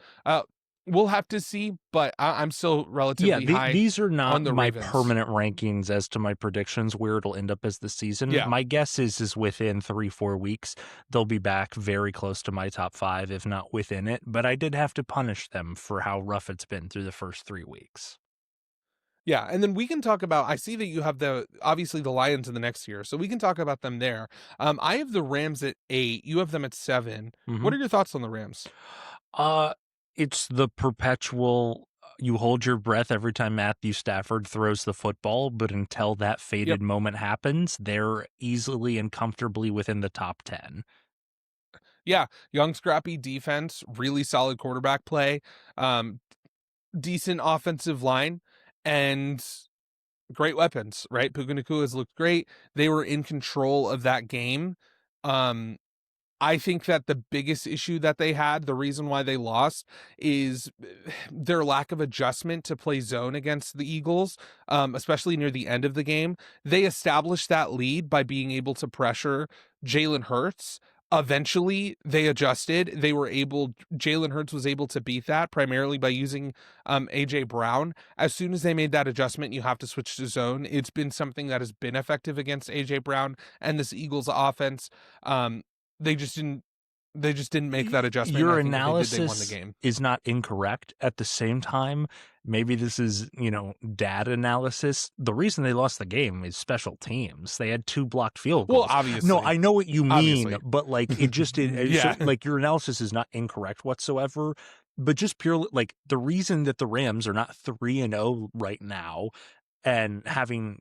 We'll have to see, but I'm still relatively high. These are not on the my Ravens. permanent rankings as to my predictions where it'll end up as the season. Yeah. My guess is within 3-4 weeks they'll be back very close to my top 5, if not within it. But I did have to punish them for how rough it's been through the first 3 weeks. Yeah, and then we can talk about. I see that you have obviously the Lions in the next year, so we can talk about them there. I have the Rams at 8. You have them at 7. Mhm. What are your thoughts on the Rams? It's the perpetual. You hold your breath every time Matthew Stafford throws the football, but until that fated moment happens, they're easily and comfortably within the top 10. Yeah, young, scrappy defense, really solid quarterback play, um, decent offensive line, and great weapons, right? Puka Nacua has looked great. They were in control of that game. Um, I think that the biggest issue that they had, the reason why they lost, is their lack of adjustment to play zone against the Eagles, especially near the end of the game. They established that lead by being able to pressure Jalen Hurts. Eventually, they adjusted. Jalen Hurts was able to beat that primarily by using AJ Brown. As soon as they made that adjustment, you have to switch to zone. It's been something that has been effective against AJ Brown and this Eagles offense. Um, they just didn't make that adjustment. And Your I think if they did, they won the analysis game. is not incorrect. At the same time, maybe this is, data analysis. The reason they lost the game is special teams. They had 2 blocked field Well, goals. No, obviously, I know what you mean, obviously, but like so yeah, like your analysis is not incorrect whatsoever. But just purely like the reason that the Rams are not 3-0 right now and having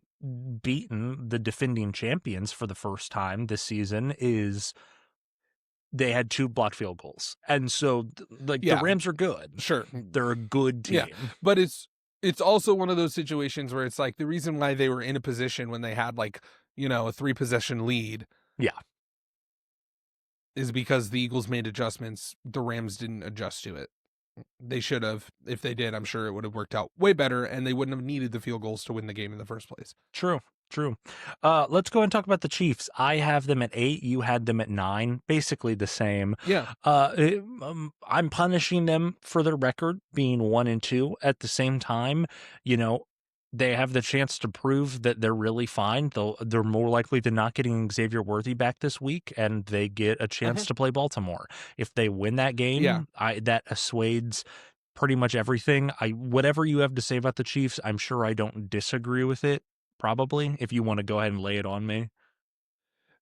beaten the defending champions for the first time this season is they had 2 blocked field goals. And so like the yeah, Rams are good. sure, They're a good yeah, team. but it's also one of those situations where it's like the reason why they were in a position when they had like a 3-possession lead Yeah. is because the Eagles made adjustments. The Rams didn't adjust to it. They should have. If they did, I'm sure it would have worked out way better, and they wouldn't have needed the field goals to win the game in the first place. True. True. Let's go and talk about the Chiefs. I have them at 8. You had them at 9. Basically the same. Yeah. I'm punishing them for their record being 1-2 at the same time. They have the chance to prove that they're really fine. They're more likely than not getting Xavier Worthy back this week, and they get a chance to play Baltimore. If they win that game, Yeah. that assuades pretty much everything. Whatever you have to say about the Chiefs, I'm sure I don't disagree with it. Probably, if you want to go ahead and lay it on me.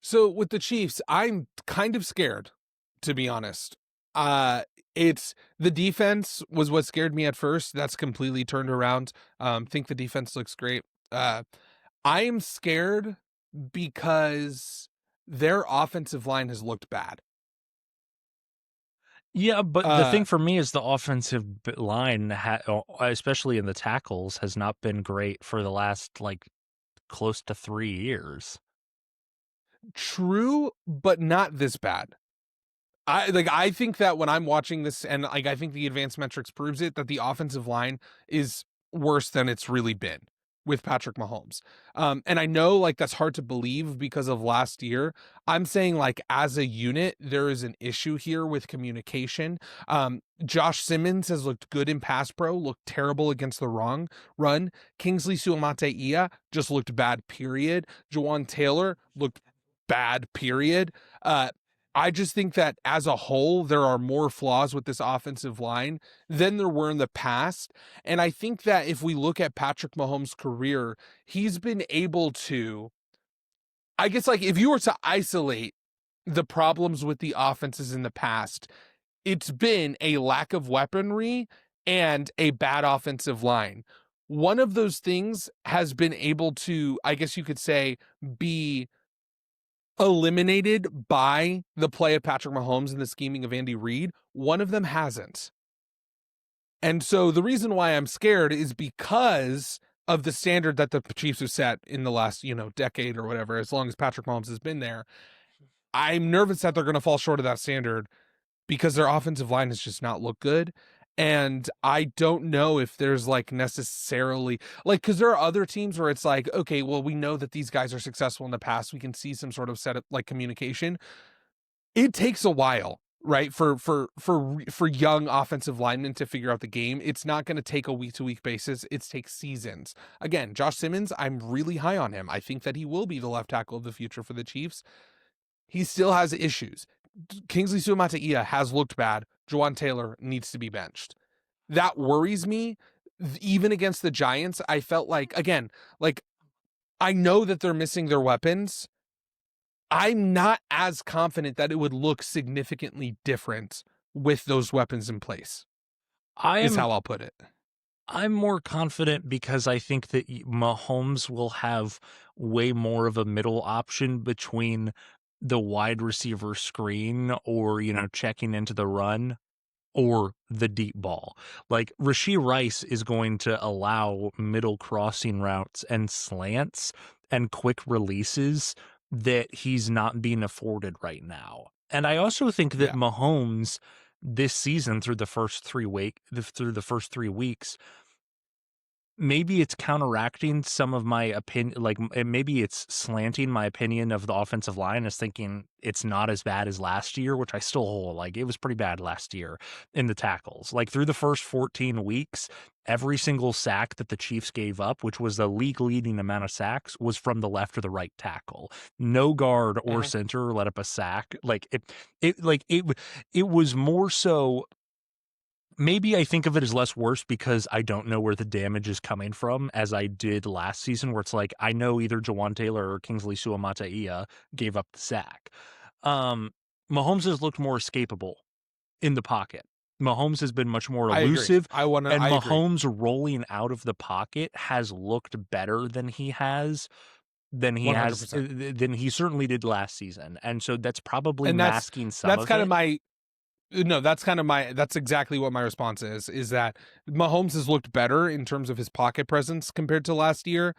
So with the Chiefs, I'm kind of scared, to be honest. It's the defense was what scared me at first. That's completely turned around. Think the defense looks great. I am scared because their offensive line has looked bad. Yeah, but the thing for me is the offensive line, especially in the tackles, has not been great for the last close to 3 years. True, but not this bad. I think that when I'm watching this, and I think the advanced metrics proves it, that the offensive line is worse than it's really been with Patrick Mahomes. And I know that's hard to believe because of last year. I'm saying as a unit, there is an issue here with communication. Josh Simmons has looked good in pass pro, looked terrible against the wrong run. Kingsley Suamataia just looked bad, period. Jawan Taylor looked bad, period. I just think that as a whole, there are more flaws with this offensive line than there were in the past. And I think that if we look at Patrick Mahomes' career, he's been able to, I guess, if you were to isolate the problems with the offenses in the past, it's been a lack of weaponry and a bad offensive line. One of those things has been able to, I guess you could say, be eliminated by the play of Patrick Mahomes and the scheming of Andy Reid. One of them hasn't. And so the reason why I'm scared is because of the standard that the Chiefs have set in the last, decade or whatever, as long as Patrick Mahomes has been there. I'm nervous that they're going to fall short of that standard because their offensive line has just not looked good. And I don't know if there's necessarily because there are other teams where it's okay, well, we know that these guys are successful in the past. We can see some sort of setup communication. It takes a while, right? For young offensive linemen to figure out the game. It's not going to take a week to week basis. It takes seasons. Again, Josh Simmons, I'm really high on him. I think that he will be the left tackle of the future for the Chiefs. He still has issues. Kingsley Suamataia has looked bad. Jawan Taylor needs to be benched. That worries me. Even against the Giants, I felt I know that they're missing their weapons. I'm not as confident that it would look significantly different with those weapons in place. Is how I'll put it. I'm more confident because I think that Mahomes will have way more of a middle option between the wide receiver screen or, checking into the run or the deep ball. Like Rashee Rice is going to allow middle crossing routes and slants and quick releases that he's not being afforded right now. And I also think that Yeah. Mahomes this season through the first 3 weeks, maybe it's counteracting some of my opinion, like maybe it's slanting my opinion of the offensive line as thinking it's not as bad as last year, which I still hold. Like it was pretty bad last year in the tackles. Like through the first 14 weeks, every single sack that the Chiefs gave up, which was the league leading amount of sacks, was from the left or the right tackle. No guard or Mhm. center let up a sack. It was more so. Maybe I think of it as less worse because I don't know where the damage is coming from, as I did last season, where it's like I know either Jawan Taylor or Kingsley Suamataia gave up the sack. Um, Mahomes has looked more escapable in the pocket. Mahomes has been much more I agree. elusive, and I agree. Mahomes rolling out of the pocket has looked better than 100%. than he certainly did last season, and so that's probably And masking some that's of kind of it. my no, that's exactly what my response is that Mahomes has looked better in terms of his pocket presence compared to last year.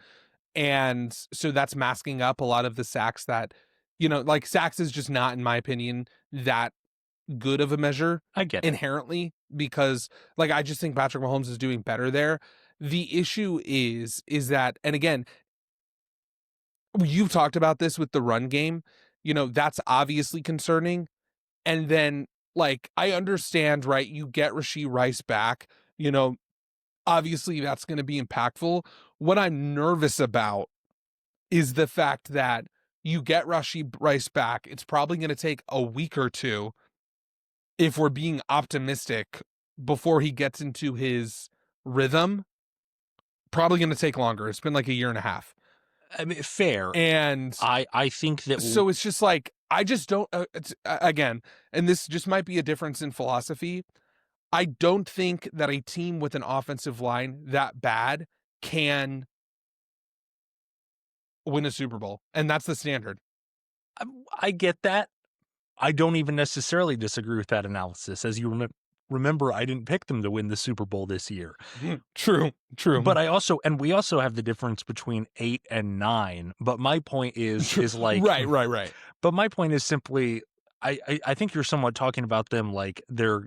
And so that's masking up a lot of the sacks that, like sacks is just not, in my opinion, that good of a measure I get it. inherently because like I just think Patrick Mahomes is doing better there. The issue is that, and again, you've talked about this with the run game, that's obviously concerning. And then like I understand, right? You get Rashee Rice back, obviously that's going to be impactful. What I'm nervous about is the fact that you get Rashee Rice back. It's probably going to take a week or two if we're being optimistic before he gets into his rhythm. Probably going to take longer. It's been like a year and a half. I mean, fair. And I think that so it's just like, I just don't, again, and this just might be a difference in philosophy. I don't think that a team with an offensive line that bad can win a Super Bowl. And that's the standard. I get that. I don't even necessarily disagree with that analysis. As you remember, I didn't pick them to win the Super Bowl this year. True. But we also have the difference between 8 and 9. But my point is like, Right. but my point is simply, I think you're somewhat talking about them like they're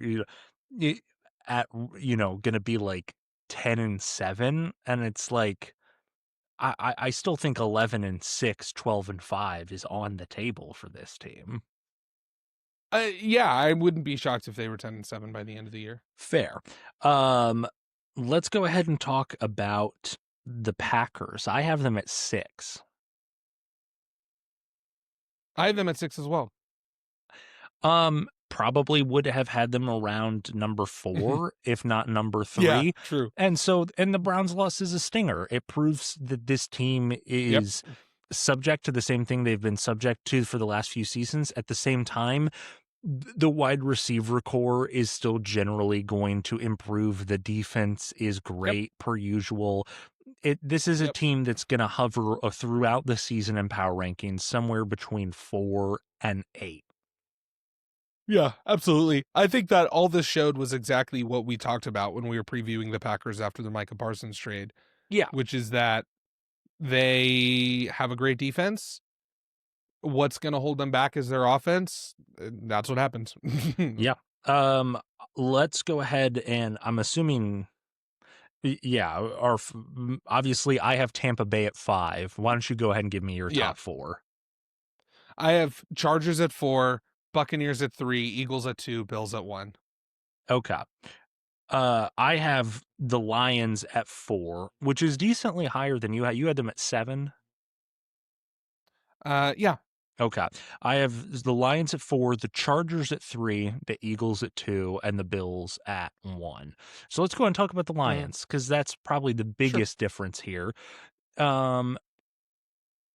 at, going to be like 10 and 7. And it's like, I still think 11 and 6, 12 and 5 is on the table for this team. Yeah, I wouldn't be shocked if they were 10-7 by the end of the year. Fair. Let's go ahead and talk about the Packers. I have them at 6. I have them at 6 as well. Probably would have had them around number 4, if not number 3. Yeah, true. And the Browns loss is a stinger. It proves that this team is subject to the same thing they've been subject to for the last few seasons. At the same time, the wide receiver core is still generally going to improve. The defense is great per usual. This is a team that's going to hover throughout the season in power rankings somewhere between 4 and 8. Yeah, absolutely. I think that all this showed was exactly what we talked about when we were previewing the Packers after the Micah Parsons trade. Yeah. Which is that they have a great defense. What's going to hold them back is their offense. That's what happens. Yeah. Let's go ahead and I'm assuming, obviously I have Tampa Bay at 5. Why don't you go ahead and give me your top 4? I have Chargers at 4, Buccaneers at 3, Eagles at 2, Bills at 1. Okay. I have the Lions at 4, which is decently higher than you had. You had them at 7. Yeah. Okay. I have the Lions at 4, the Chargers at 3, the Eagles at 2, and the Bills at 1. So let's go and talk about the Lions, because that's probably the biggest difference here. I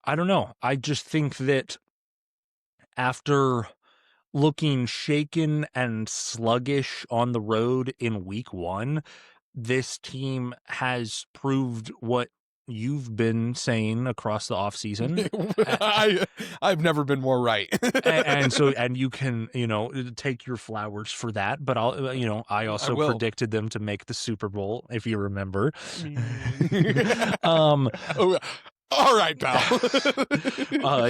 don't know. I just think that after looking shaken and sluggish on the road in week 1, this team has proved what you've been saying across the offseason. I've never been more right. and you can, take your flowers for that. But I I also will. predicted them to make the Super Bowl, if you remember. Oh, all right, pal.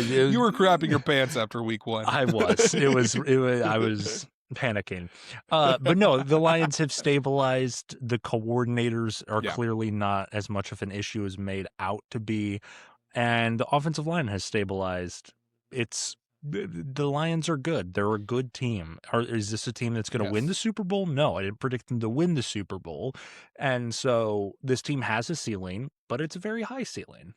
You were crapping your pants after week 1. I was. I was panicking. But no, the Lions have stabilized. The coordinators are clearly not as much of an issue as made out to be. And the offensive line has stabilized. The Lions are good. They're a good team. Is this a team that's going to win the Super Bowl? No, I didn't predict them to win the Super Bowl. And so this team has a ceiling, but it's a very high ceiling.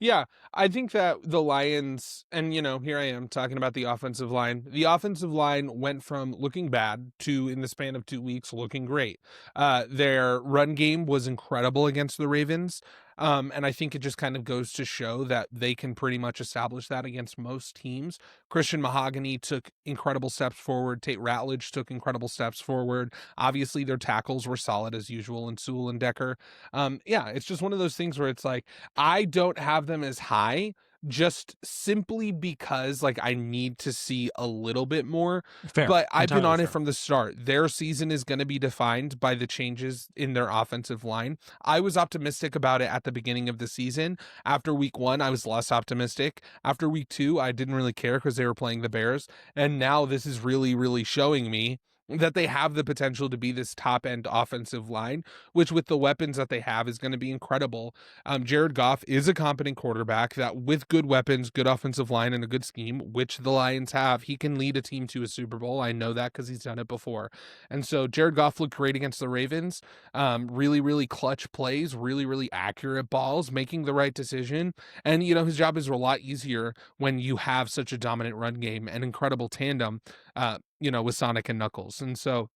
Yeah, I think that the Lions, and here I am talking about the offensive line. The offensive line went from looking bad to, in the span of 2 weeks, looking great. Their run game was incredible against the Ravens. And I think it just kind of goes to show that they can pretty much establish that against most teams. Christian Mahogany took incredible steps forward. Tate Ratledge took incredible steps forward. Obviously, their tackles were solid as usual in Sewell and Decker. It's just one of those things where it's like, I don't have them as high just simply because I need to see a little bit more. Fair. But I've been on Entirely it fair. from the start. Their season is going to be defined by the changes in their offensive line. I was optimistic about it at the beginning of the season. After week 1, I was less optimistic. After week 2, I didn't really care because they were playing the Bears. And now this is really, really showing me that they have the potential to be this top-end offensive line, which with the weapons that they have is going to be incredible. Jared Goff is a competent quarterback that with good weapons, good offensive line, and a good scheme, which the Lions have, he can lead a team to a Super Bowl. I know that because he's done it before. And so Jared Goff looked great against the Ravens. Really, really clutch plays, really, really accurate balls, making the right decision. And, his job is a lot easier when you have such a dominant run game and incredible tandem, with Sonic and Knuckles. And so,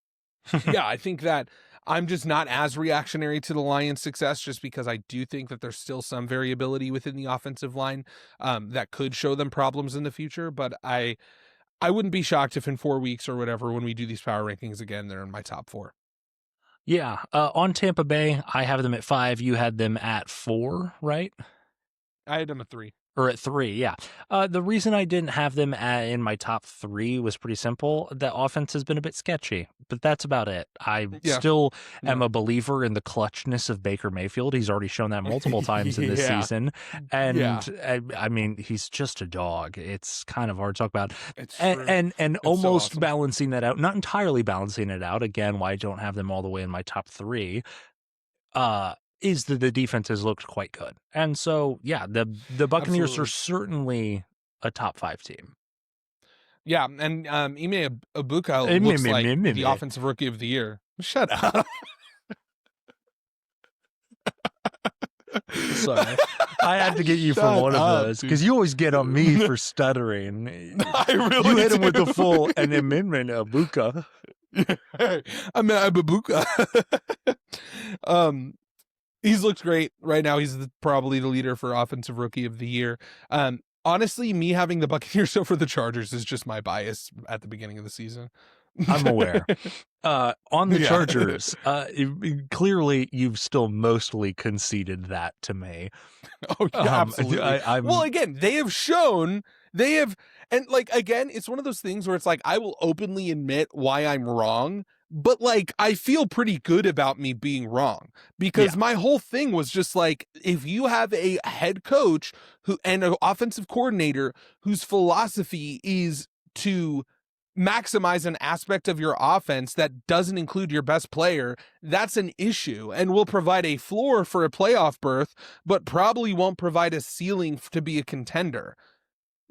I think that I'm just not as reactionary to the Lions' success just because I do think that there's still some variability within the offensive line that could show them problems in the future. But I wouldn't be shocked if in 4 weeks or whatever, when we do these power rankings again, they're in my top 4. Yeah. On Tampa Bay, I have them at 5. You had them at 4, right? I had them at 3. Or at 3, yeah. The reason I didn't have them in my top 3 was pretty simple. The offense has been a bit sketchy, but that's about it. I still am a believer in the clutchness of Baker Mayfield. He's already shown that multiple times in this season. And I mean, he's just a dog. It's kind of hard to talk about. And almost so awesome. Balancing that out, not entirely balancing it out, again, why I don't have them all the way in my top 3. Is that the defense has looked quite good. And so, the Buccaneers are certainly a top 5 team. Yeah, and Ime Ibuka looks like the offensive rookie of the year. Shut up. Sorry. I had to get you for one of those because you always get on me for stuttering. I really You hit him with the full and amendment Ibuka. I mean Ibuka. He's looked great right now. He's probably the leader for offensive rookie of the year. Honestly, me having the Buccaneers over the Chargers is just my bias at the beginning of the season. I'm aware. On the Chargers, clearly you've still mostly conceded that to me. Oh, yeah, absolutely. Well, again, they have shown, and again, it's one of those things where it's like, I will openly admit why I'm wrong, but I feel pretty good about me being wrong because my whole thing was just if you have a head coach and an offensive coordinator whose philosophy is to maximize an aspect of your offense that doesn't include your best player, that's an issue and will provide a floor for a playoff berth, but probably won't provide a ceiling to be a contender.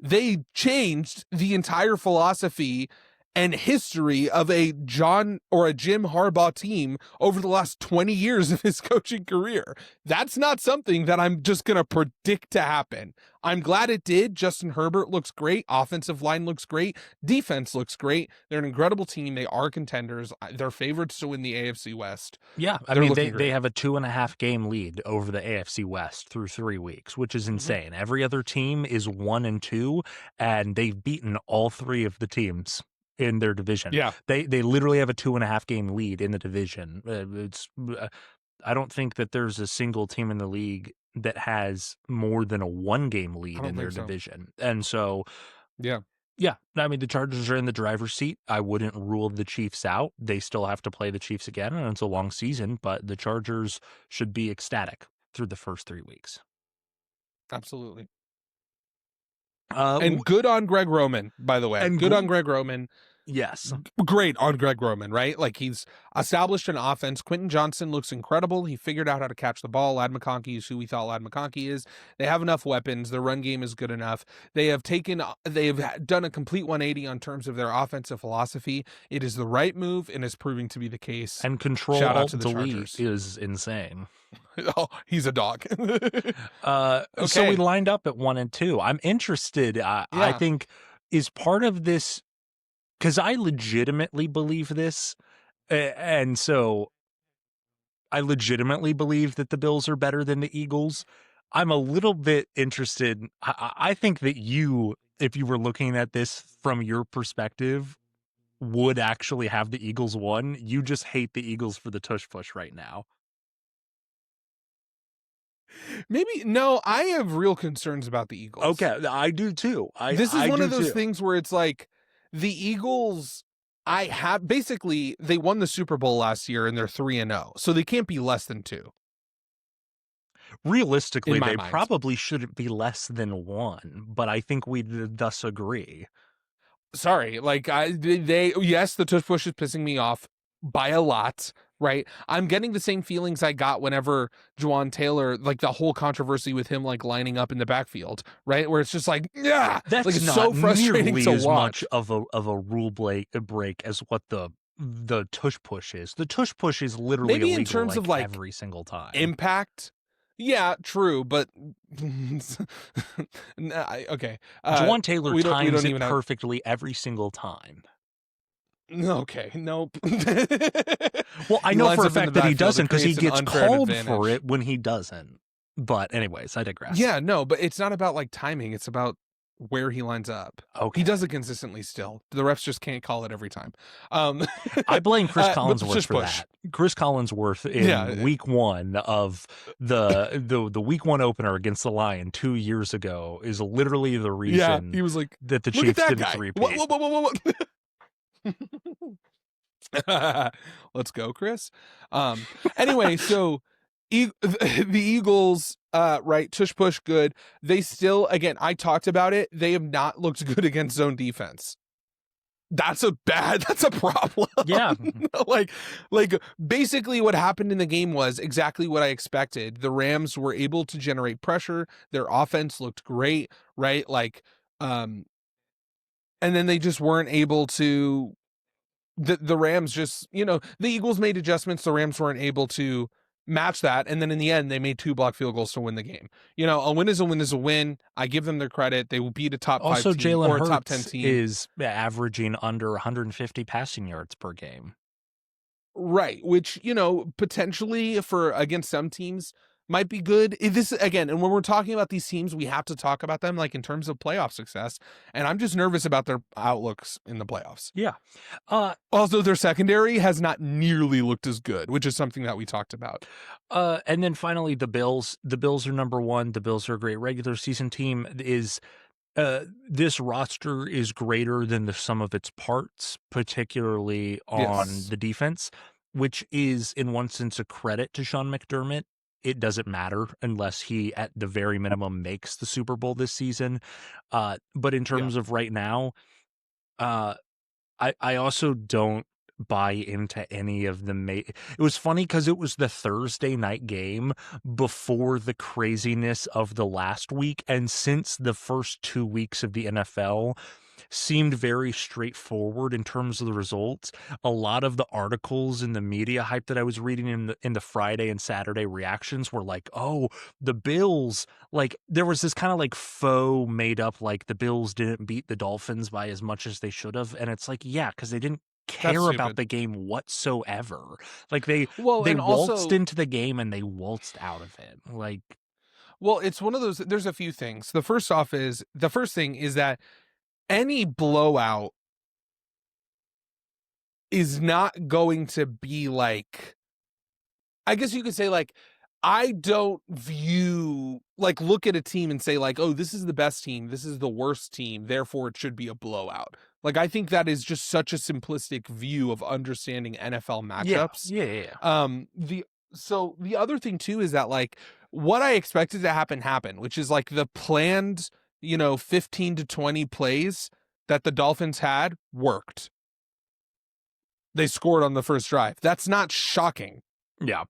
They changed the entire philosophy and history of a Jim Harbaugh team over the last 20 years of his coaching career. That's not something that I'm just going to predict to happen. I'm glad it did. Justin Herbert looks great. Offensive line looks great. Defense looks great. They're an incredible team. They are contenders. They're favorites to win the AFC West. Yeah, I mean, they have a 2.5 game lead over the AFC West through 3 weeks, which is insane. Every other team is 1-2, and they've beaten all 3 of the teams in their division. Yeah. They literally have a 2.5 game lead in the division. It's I don't think that there's a single team in the league that has more than a 1-game I lead don't in their think so. division. And so, Yeah. yeah, I mean, the Chargers are in the driver's seat. I wouldn't rule the Chiefs out. They still have to play the Chiefs again, and it's a long season, but the Chargers should be ecstatic through the first 3 weeks. Absolutely. Uh, And good on Greg Roman, by the way. Good on Greg Roman. Yes. Great on Greg Roman, right? Like, he's established an offense. Quentin Johnson looks incredible. He figured out how to catch the ball. Ladd McConkey is who we thought Ladd McConkey is. They have enough weapons. Their run game is good enough. They have done a complete 180 on terms of their offensive philosophy. It is the right move and is proving to be the case. And Control Shout out Alt to the Delete Chargers. is insane. Oh, he's a dog. So we lined up at 1 and 2. I'm interested. I think is part of this, because I legitimately believe this, and so I legitimately believe that the Bills are better than the Eagles. I'm a little bit interested. I think that you, if you were looking at this from your perspective, would actually have the Eagles won. You just hate the Eagles for the tush push right now. Maybe no, I have real concerns about the Eagles. Okay, I do too. This is one of those things where it's like the Eagles, basically they won the Super Bowl last year and they're 3-0. So they can't be less than 2. Realistically, they mind. probably shouldn't be less than 1, but I think we thus agree. Sorry, like yes, the tush push is pissing me off by a lot, right? I'm getting the same feelings I got whenever Juwan Taylor, like the whole controversy with him like lining up in the backfield, right? Where it's just like, yeah, that's like, it's not so frustrating nearly to as watch. much of a rule break as what the tush push is. The tush push is literally Maybe illegal, in terms of like every single time. Impact. Yeah, true, but okay. Juwan Taylor times it even perfectly every single time. Okay, nope. Well, I know for a fact that he doesn't, because he gets called for it when he doesn't. But anyways, I digress. Yeah, no, but it's not about like timing. It's about where he lines up. Okay. He does it consistently still. The refs just can't call it every time. I blame Chris Collinsworth for that. Chris Collinsworth in week 1 of the week 1 opener against the Lions 2 years ago is literally the reason he was like, that the Chiefs didn't three-peat. What? Let's go, Chris. Anyway, so the Eagles, right, tush push good. They still, again, I talked about it. They have not looked good against zone defense. That's a problem. Yeah. like basically what happened in the game was exactly what I expected. The Rams were able to generate pressure. Their offense looked great, right? Like, and then they just weren't able to, the Rams just, the Eagles made adjustments. The Rams weren't able to match that. And then in the end, they made 2 block field goals to win the game. A win is a win is a win. I give them their credit. They will beat a top 5 team or a top 10 team. Is averaging under 150 passing yards per game. Right. Which, potentially against some teams might be good. This again, and when we're talking about these teams, we have to talk about them like in terms of playoff success. And I'm just nervous about their outlooks in the playoffs. Yeah. Also, their secondary has not nearly looked as good, which is something that we talked about. And then finally, the Bills. The Bills are number 1. The Bills are a great regular season team. This roster is greater than the sum of its parts, particularly on the defense, which is in one sense a credit to Sean McDermott. It doesn't matter unless he, at the very minimum, makes the Super Bowl this season. But in terms of right now, I also don't buy into any of the it was funny because it was the Thursday night game before the craziness of the last week, and since the first 2 weeks of the NFL seemed very straightforward in terms of the results, a lot of the articles in the media hype that I was reading in the Friday and Saturday reactions were like, oh, the Bills, like there was this kind of like faux made up, like the Bills didn't beat the Dolphins by as much as they should have. And it's like, yeah, because they didn't care about the game whatsoever. Like they waltzed into the game and they waltzed out of it. Like, well, it's one of those, there's a few things. The first thing is that any blowout is not going to be like I guess you could say, like, I don't view, like, look at a team and say, like, oh, this is the best team, this is the worst team, therefore it should be a blowout. Like, I think that is just such a simplistic view of understanding NFL Yeah, matchups. yeah, yeah. The other thing too is that, like, what I expected to happen happened, which is like the planned, 15 to 20 plays that the Dolphins had worked. They scored on the first drive. That's not shocking. Yeah.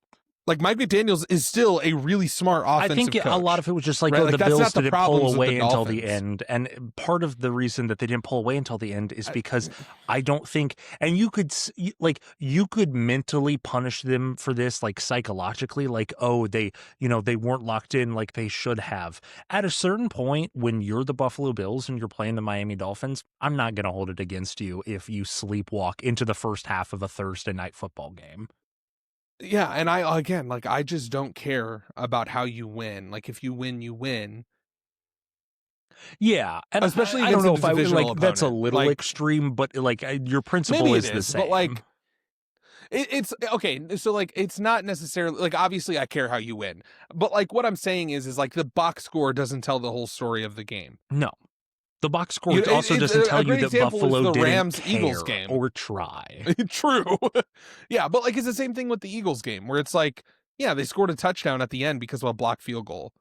Like, Mike McDaniels is still a really smart offensive I think coach. a lot of it was just like, right? oh, Like, the that's Bills not the didn't problems pull with away the until the Dolphins. end. And part of the reason that they didn't pull away until the end is I- because I don't think, and you could mentally punish them for this, like psychologically, like, oh, they weren't locked in like they should have. At a certain point, when you're the Buffalo Bills and you're playing the Miami Dolphins, I'm not going to hold it against you if you sleepwalk into the first half of a Thursday night football game. Yeah, and I just don't care about how you win. Like, if you win, you win. Yeah, and Especially I don't against know a if I divisional that's a opponent. little Like, extreme, but like your principle maybe it is the is, same. but like, it's okay. So, like, it's not necessarily like, obviously I care how you win, but like what I'm saying is like the box score doesn't tell the whole story of the game. No, the box score also It's doesn't tell a you great that example is Buffalo the didn't Rams Eagles care game. or try. True. Yeah, but like it's the same thing with the Eagles game where it's like, yeah, they scored a touchdown at the end because of a blocked field goal.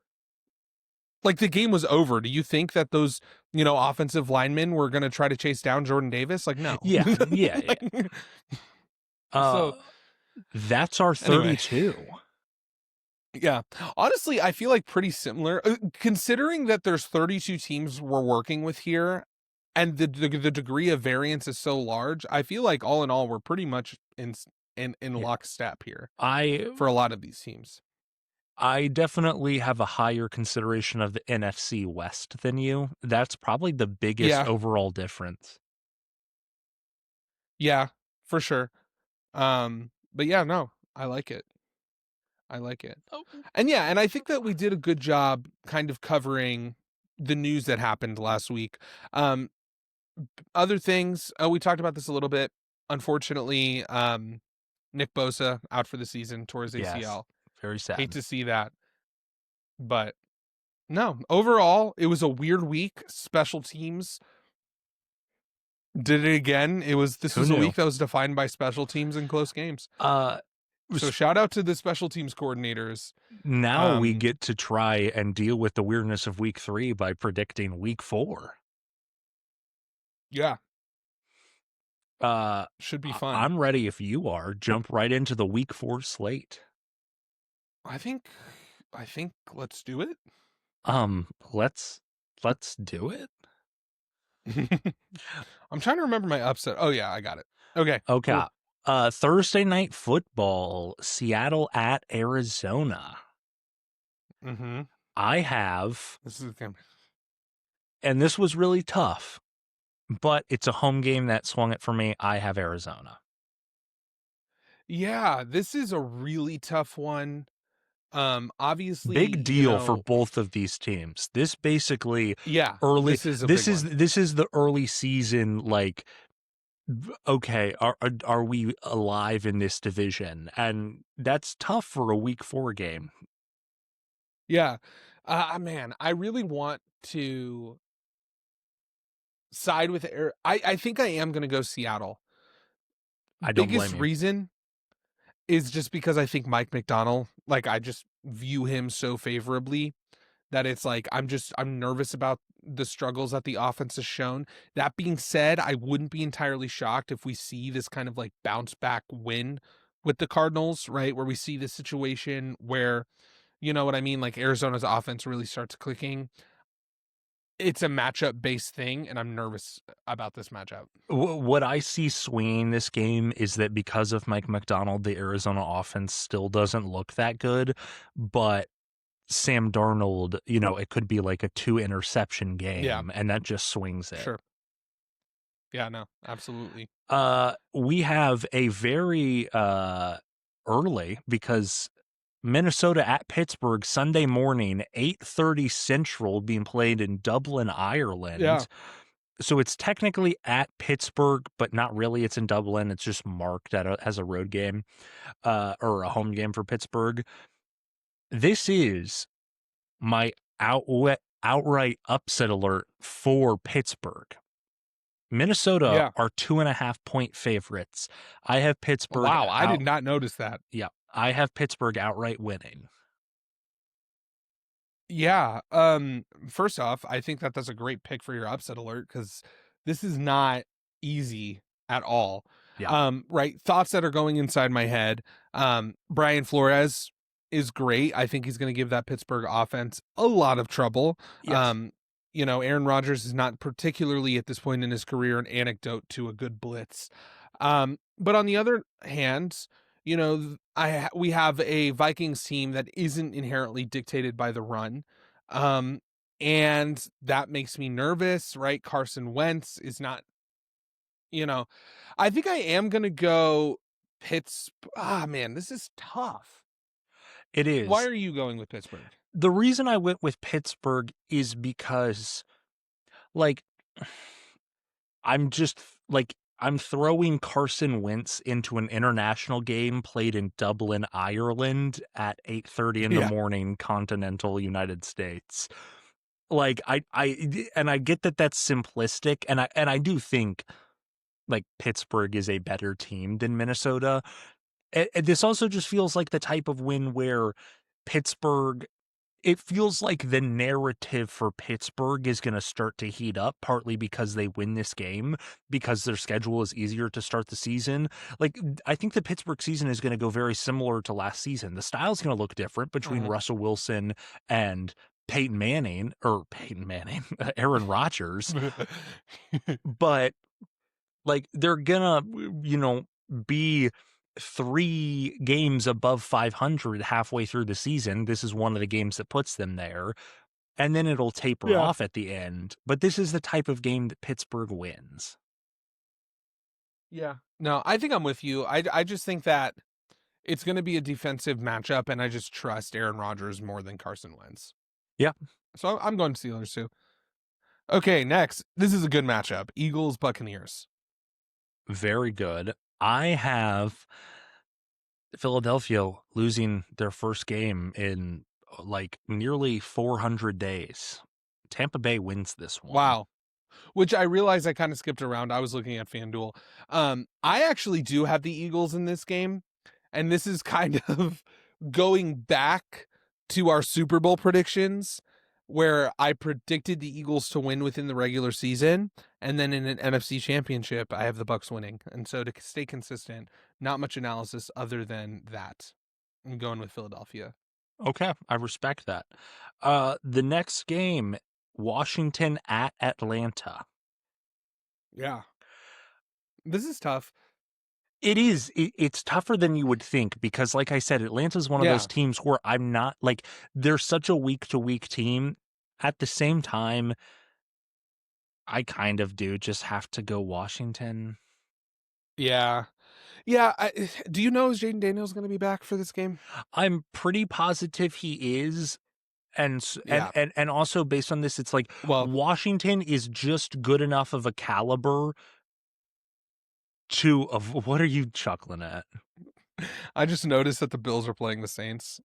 Like, the game was over. Do you think that those, offensive linemen were going to try to chase down Jordan Davis? Like, no. Yeah, yeah, yeah. Like, Uh, so that's our anyway, 32. yeah. Honestly, I feel like pretty similar, considering that there's 32 teams we're working with here, and the degree of variance is so large. I feel like all in all, we're pretty much in Yeah. lockstep here I for a lot of these teams. definitely have a higher consideration of the NFC West than you. That's probably the biggest Yeah. overall difference. Yeah, for sure. But yeah, no, I like it. I like it. Oh. And yeah, and I think that we did a good job kind of covering the news that happened last week. Other things, we talked about this a little bit. Unfortunately, Nick Bosa out for the season, tore his Yes, ACL. very sad. Hate to see that. But no, overall, it was a weird week. Special teams did it again. This Who was a knew? week that was defined by special teams and close games. So shout out to the special teams coordinators. Now we get to try and deal with the weirdness of week 3 by predicting week 4. Yeah. Uh, Should be fun. I'm ready if you are. Jump right into the week 4 slate. I think let's do it. Let's do it. I'm trying to remember my upset. Oh yeah, I got it. Okay. Okay. Cool. Thursday night football, Seattle at Arizona. Mm-hmm. I have, This is the game. and this was really tough, but it's a home game that swung it for me. I have Arizona. Yeah, this is a really tough one. Obviously, Big deal for both of these teams. This basically, yeah, early. This is this is the early season. Like, okay, are we alive in this division? And that's tough for a week 4 game. Yeah, man, I really want to side with Air. I think I am going to go Seattle. I don't Biggest blame you. reason is just because I think Mike McDonald, like, I just view him so favorably that it's like I'm nervous about the struggles that the offense has shown. That being said, I wouldn't be entirely shocked if we see this kind of like bounce back win with the Cardinals, right? Where we see this situation where, you know what I mean? Like, Arizona's offense really starts clicking. It's a matchup based thing, and I'm nervous about this matchup. What I see swinging this game is that because of Mike McDonald, the Arizona offense still doesn't look that good, but Sam Darnold, it could be like a 2 interception game, and that just swings it. Sure. Yeah, no, absolutely. We have a very early, because Minnesota at Pittsburgh Sunday morning, 8:30 Central, being played in Dublin, Ireland. Yeah. so it's technically at Pittsburgh, but not really. It's in Dublin. It's just marked as a road game, or a home game for Pittsburgh. This is my outright upset alert for Pittsburgh. Minnesota Yeah. are 2.5-point favorites. I have Pittsburgh Wow, I did not notice that. Yeah, I have Pittsburgh outright winning. Yeah. First off, I think that that's a great pick for your upset alert because this is not easy at all. Yeah. Right. Thoughts that are going inside my head. Brian Flores is great. I think he's going to give that Pittsburgh offense a lot of trouble. Yes. Aaron Rodgers is not particularly at this point in his career an anecdote to a good blitz. But on the other hand, we have a Vikings team that isn't inherently dictated by the run. And that makes me nervous, right? Carson Wentz is not, I think I am going to go man, this is tough. It is. Why are you going with Pittsburgh? The reason I went with Pittsburgh is because, like, I'm throwing Carson Wentz into an international game played in Dublin, Ireland at 8:30 in the morning, continental United States. Like, I get that that's simplistic, and I do think, like, Pittsburgh is a better team than Minnesota. And this also just feels like the type of win where Pittsburgh, it feels like the narrative for Pittsburgh is going to start to heat up, partly because they win this game, because their schedule is easier to start the season. Like, I think the Pittsburgh season is going to go very similar to last season. The style's going to look different between Russell Wilson and Aaron Rodgers. But, like, they're gonna, be 3 games above 500 halfway through the season. This is one of the games that puts them there, and then it'll taper off at the end. But this is the type of game that Pittsburgh wins. Yeah. No, I think I'm with you. I just think that it's going to be a defensive matchup, and I just trust Aaron Rodgers more than Carson Wentz. Yeah. So I'm going Steelers too. Okay, next. This is a good matchup. Eagles, Buccaneers. Very good. I have Philadelphia losing their first game in, like, nearly 400 days. Tampa Bay wins this one. Wow. Which I realized I kind of skipped around. I was looking at FanDuel. I actually do have the Eagles in this game. And this is kind of going back to our Super Bowl predictions, where I predicted the Eagles to win within the regular season. And then in an NFC championship, I have the Bucs winning. And so to stay consistent, not much analysis other than that. I'm going with Philadelphia. Okay, I respect that. The next game, Washington at Atlanta. Yeah. This is tough. It is. It's tougher than you would think because, like I said, Atlanta's one of those teams where I'm not, like, they're such a week-to-week team. At the same time, I kind of do just have to go Washington. Yeah. Yeah. Do you know is Jaden Daniels going to be back for this game? I'm pretty positive he is. And also based on this, it's like, Washington is just good enough of a caliber what are you chuckling at? I just noticed that the Bills are playing the Saints.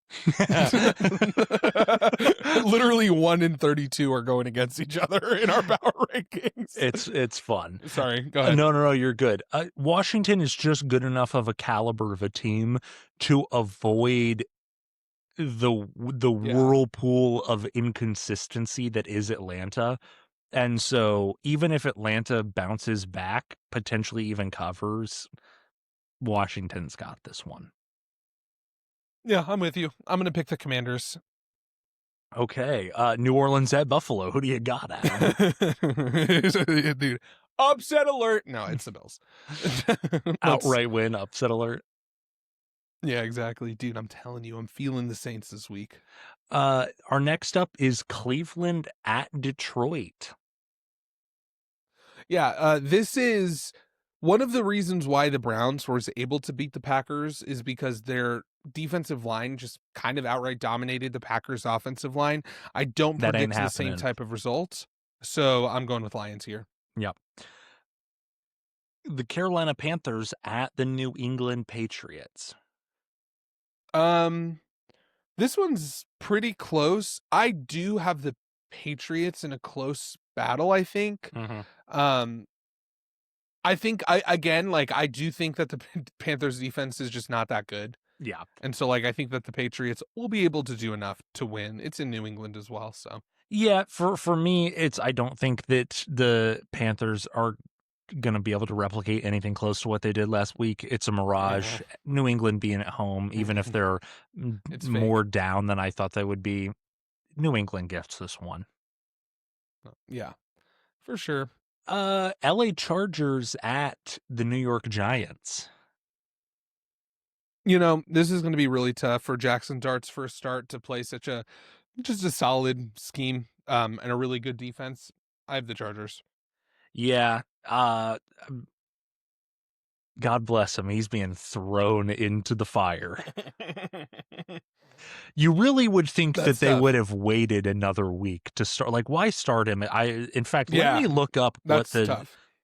Literally 1 in 32 are going against each other in our power rankings. It's fun. Sorry, go ahead. No, you're good. Washington is just good enough of a caliber of a team to avoid the whirlpool of inconsistency that is Atlanta. And so even if Atlanta bounces back, potentially even covers, Washington's got this one. Yeah, I'm with you. I'm going to pick the Commanders. Okay. New Orleans at Buffalo. Who do you got, Adam? Dude, upset alert. No, it's the Bills. Outright win, upset alert. Yeah, exactly. Dude, I'm telling you, I'm feeling the Saints this week. Our next up is Cleveland at Detroit. Yeah, this is one of the reasons why the Browns was able to beat the Packers is because their defensive line just kind of outright dominated the Packers' offensive line. I don't predict the same type of result, so I'm going with Lions here. Yep. The Carolina Panthers at the New England Patriots. This one's pretty close. I do have the Patriots in a close battle, I think. Um, I think I do think that the Panthers defense is just not that good. Yeah. And so I think that the Patriots will be able to do enough to win. It's in New England as well, so. Yeah, for me, I don't think that the Panthers are going to be able to replicate anything close to what they did last week. It's a mirage. New England being at home, even if they're more down than I thought they would be, New England gets this one. Yeah, for sure. LA Chargers at the New York Giants. This is going to be really tough for Jackson Dart's first start to play such a solid scheme and a really good defense. I have the Chargers. Yeah. God bless him. He's being thrown into the fire. You really would think that they would have waited another week to start. Like, why start him? In fact, let me look up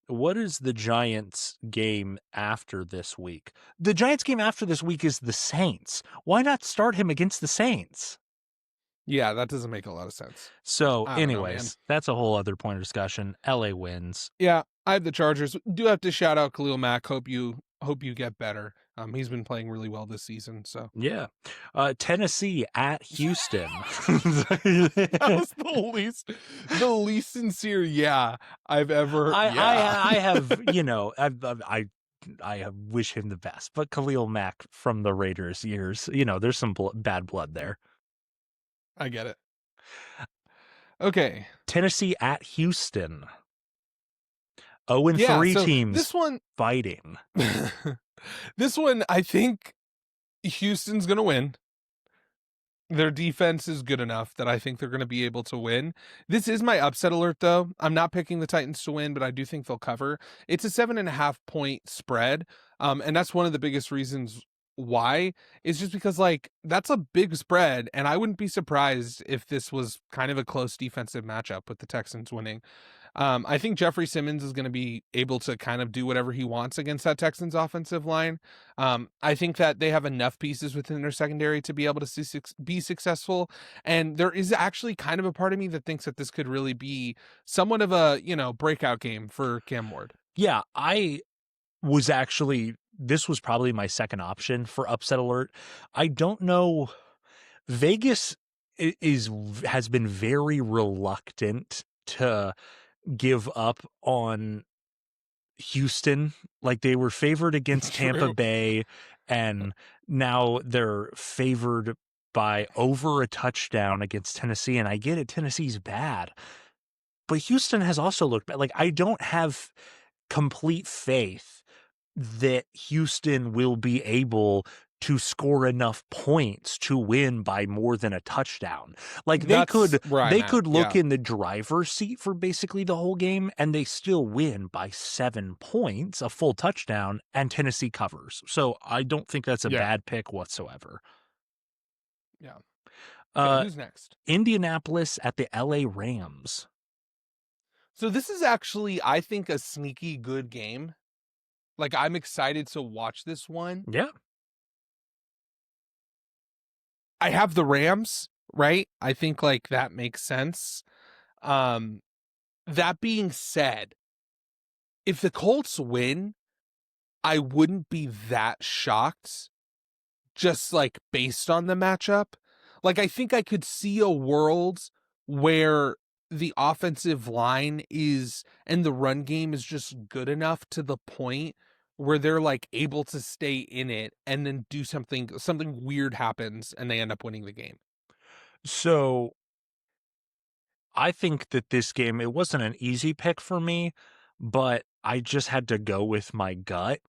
what is the Giants game after this week? The Giants game after this week is the Saints. Why not start him against the Saints? Yeah, that doesn't make a lot of sense. So, anyways, that's a whole other point of discussion. LA wins. Yeah, I have the Chargers. Do have to shout out Khalil Mack. Hope you get better. He's been playing really well this season. So yeah, Tennessee at Houston. That was the least sincere I've ever. I have I wish him the best, but Khalil Mack from the Raiders years, there's some bad blood there. I get it. Okay, Tennessee at Houston. 0-3 teams. This one fighting. This one, I think Houston's going to win. Their defense is good enough that I think they're going to be able to win. This is my upset alert, though. I'm not picking the Titans to win, but I do think they'll cover. It's a 7.5 point spread. And that's one of the biggest reasons why is just because that's a big spread. And I wouldn't be surprised if this was kind of a close defensive matchup with the Texans winning. I think Jeffrey Simmons is going to be able to kind of do whatever he wants against that Texans offensive line. I think that they have enough pieces within their secondary to be able to be successful. And there is actually kind of a part of me that thinks that this could really be somewhat of a, breakout game for Cam Ward. Yeah, this was probably my second option for upset alert. I don't know. Vegas has been very reluctant to give up on Houston. Like, they were favored against Tampa Bay, and now they're favored by over a touchdown against Tennessee. And I get it, Tennessee's bad, but Houston has also looked bad. Like, I don't have complete faith that Houston will be able to score enough points to win by more than a touchdown. Like, they could look in the driver's seat for basically the whole game, and they still win by 7 points, a full touchdown, and Tennessee covers. So I don't think that's a bad pick whatsoever. Yeah. Okay, who's next? Indianapolis at the LA Rams. So this is actually, I think, a sneaky good game. Like, I'm excited to watch this one. Yeah. I have the Rams, right? I think that makes sense. That being said, if the Colts win, I wouldn't be that shocked just based on the matchup. I think I could see a world where the offensive line and the run game is just good enough to the point where they're able to stay in it, and then do something weird happens and they end up winning the game. So I think that this game, it wasn't an easy pick for me, but I just had to go with my gut,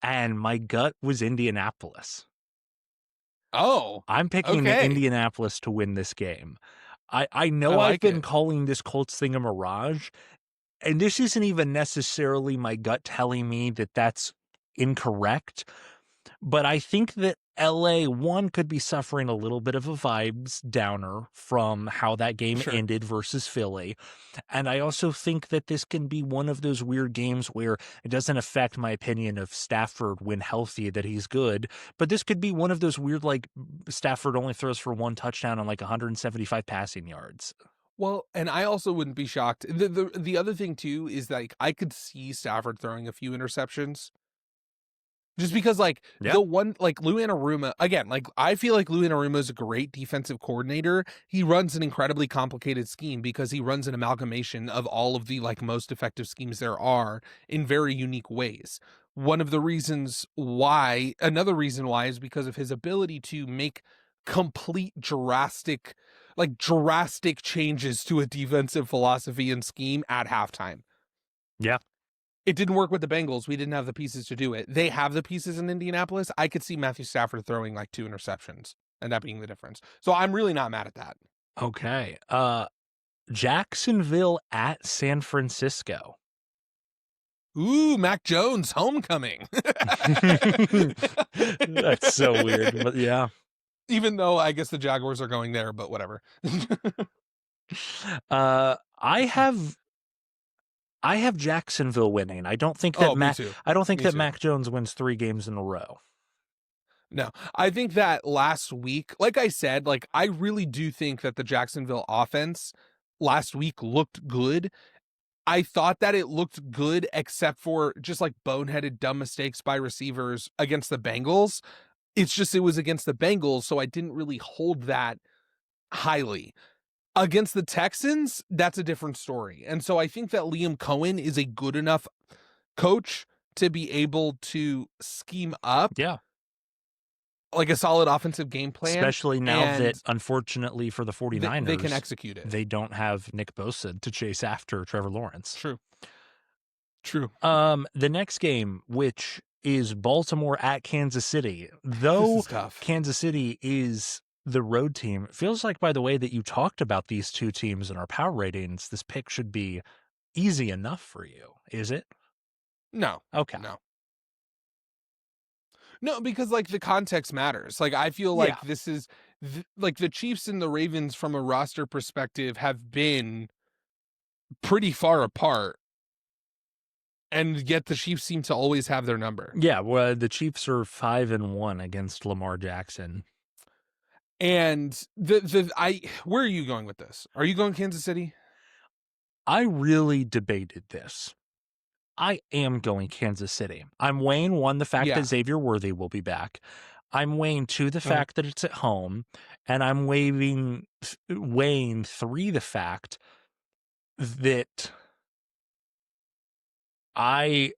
and my gut was Indianapolis. Oh, I'm picking Indianapolis to win this game. I know I've been calling this Colts thing a mirage, and this isn't even necessarily my gut telling me that that's incorrect, But I think that LA, one, could be suffering a little bit of a vibes downer from how that game Sure. ended versus Philly. And I also think that this can be one of those weird games where it doesn't affect my opinion of Stafford when healthy that he's good. But this could be one of those weird, like, Stafford only throws for 1 touchdown on like 175 passing yards. Well, and I also wouldn't be shocked. The other thing too is like I could see Stafford throwing a few interceptions. Just because, like, Yeah. the one, like, Lou Anarumo, again, like, I feel like Lou Anarumo is a great defensive coordinator. He runs an incredibly complicated scheme because he runs an amalgamation of all of the, like, most effective schemes there are in very unique ways. Another reason why is because of his ability to make complete drastic changes to a defensive philosophy and scheme at halftime. Yeah. It didn't work with the Bengals. We didn't have the pieces to do it. They have the pieces in Indianapolis. I could see Matthew Stafford throwing like 2 interceptions and that being the difference. So I'm really not mad at that. Okay. Jacksonville at San Francisco. Ooh, Mac Jones homecoming. That's so weird, but yeah. Even though I guess the Jaguars are going there, but whatever. I have Jacksonville winning. I don't think that Me too. Mac Jones wins 3 games in a row. No, I think that last week, like I said, like I really do think that the Jacksonville offense last week looked good. I thought that it looked good except for just like boneheaded dumb mistakes by receivers against the Bengals. It's just it was against the Bengals, so I didn't really hold that highly. Against the Texans, that's a different story. And so I think that Liam Cohen is a good enough coach to be able to scheme up Yeah. like a solid offensive game plan. Especially now that, unfortunately for the 49ers, they can execute it. They don't have Nick Bosa to chase after Trevor Lawrence. True. The next game, which is Baltimore at Kansas City, though This is tough. Kansas City is the road team, it feels like by the way that you talked about these two teams in our power ratings, this pick should be easy enough for you. Is it? No. Okay. No, because like the context matters. Like I feel like this is like the Chiefs and the Ravens from a roster perspective have been pretty far apart. And yet the Chiefs seem to always have their number. Yeah, well, the Chiefs are 5-1 against Lamar Jackson. And where are you going with this? Are you going Kansas City? I really debated this. I am going Kansas City. I'm weighing 1, the fact that Xavier Worthy will be back. I'm weighing 2, the fact that it's at home. And I'm weighing 3, the fact that I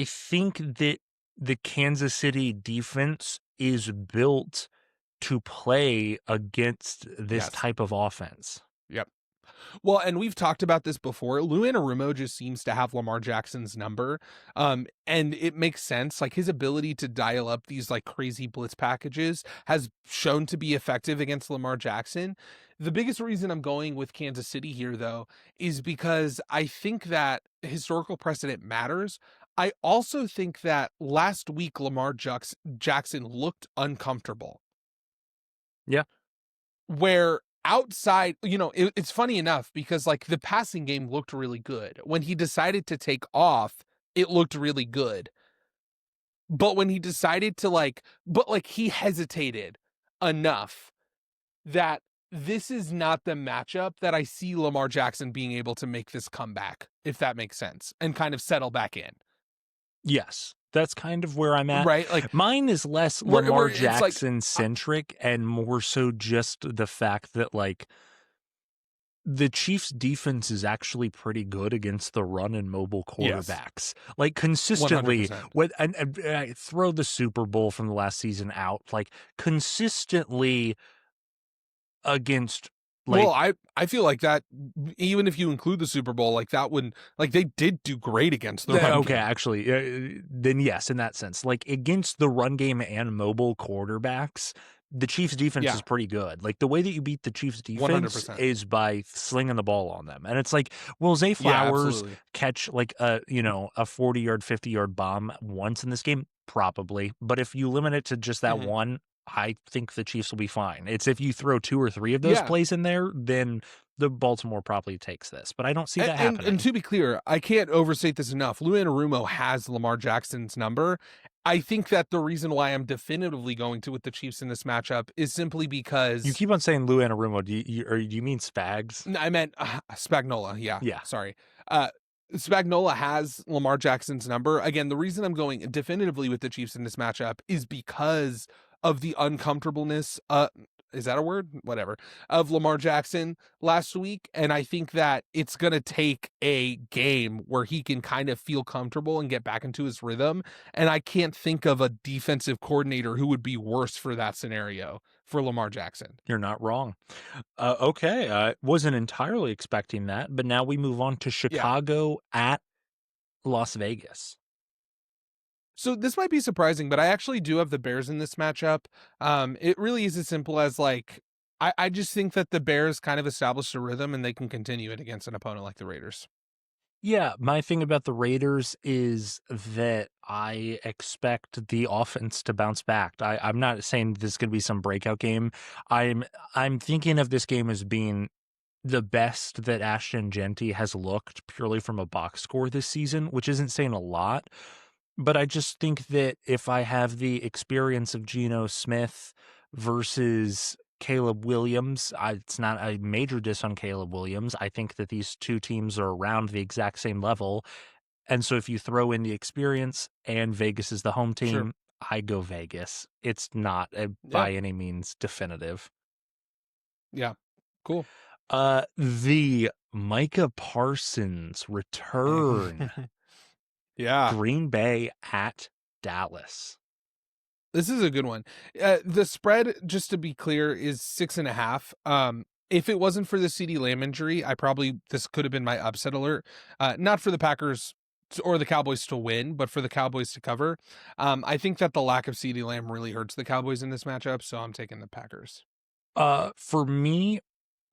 think that the Kansas City defense is built to play against this type of offense. Yep. Well, and we've talked about this before. Lou Anarumo just seems to have Lamar Jackson's number. And it makes sense. Like his ability to dial up these like crazy blitz packages has shown to be effective against Lamar Jackson. The biggest reason I'm going with Kansas City here, though, is because I think that historical precedent matters. I also think that last week Lamar Jackson looked uncomfortable. Yeah. Where outside, it's funny enough because like the passing game looked really good. When he decided to take off, it looked really good. But when he decided to he hesitated enough that this is not the matchup that I see Lamar Jackson being able to make this comeback, if that makes sense, and kind of settle back in. Yes. That's kind of where I'm at. Right? Like mine is less Lamar Jackson centric and more so just the fact that like the Chiefs defense is actually pretty good against the run and mobile quarterbacks. Like consistently and throw the Super Bowl from the last season out, like consistently against I feel like that even if you include the Super Bowl, like that would like they did do great against the run game. Actually, then yes, in that sense, like against the run game and mobile quarterbacks, the Chiefs defense is pretty good. Like the way that you beat the Chiefs defense 100%. is by slinging the ball on them. And it's like, will Zay Flowers catch like a 40-yard, 50-yard bomb once in this game? probably. But if you limit it to just that Mhm. one, I think the Chiefs will be fine. It's if you throw 2 or 3 of those Yeah. plays in there, then the Baltimore probably takes this. But I don't see that And happening. to be clear, I can't overstate this enough. Lou Anarumo has Lamar Jackson's number. I think that the reason why I'm definitively going to with the Chiefs in this matchup is simply You because keep on saying Lou Anarumo. Do you mean Spags? I meant Spagnola. Yeah, Yeah. sorry. Spagnola has Lamar Jackson's number. Again, the reason I'm going definitively with the Chiefs in this matchup is because of the uncomfortableness. Is that a word? Whatever. Of Lamar Jackson last week. And I think that it's going to take a game where he can kind of feel comfortable and get back into his rhythm. And I can't think of a defensive coordinator who would be worse for that scenario for Lamar Jackson. You're not wrong. Okay, I wasn't entirely expecting that, but now we move on to Yeah. Chicago at Las Vegas. So this might be surprising, but I actually do have the Bears in this matchup. It really is as simple as like I just think that the Bears kind of established a rhythm and they can continue it against an opponent like the Raiders. Yeah, my thing about the Raiders is that I expect the offense to bounce back. I'm not saying this is going to be some breakout game. I'm thinking of this game as being the best that Ashton Genty has looked purely from a box score this season, which isn't saying a lot. But I just think that if I have the experience of Geno Smith versus Caleb Williams, it's not a major diss on Caleb Williams. I think that these two teams are around the exact same level. And so if you throw in the experience and Vegas is the home Sure. team, I go Vegas. It's not Yeah. by any means definitive. Yeah. Cool. The Micah Parsons return. Yeah. Green Bay at Dallas. This is a good one. The spread, just to be clear, is 6.5. If it wasn't for the CeeDee Lamb injury, this could have been my upset alert. Not for the Packers or the Cowboys to win, but for the Cowboys to cover. I think that the lack of CeeDee Lamb really hurts the Cowboys in this matchup, so I'm taking the Packers. For me,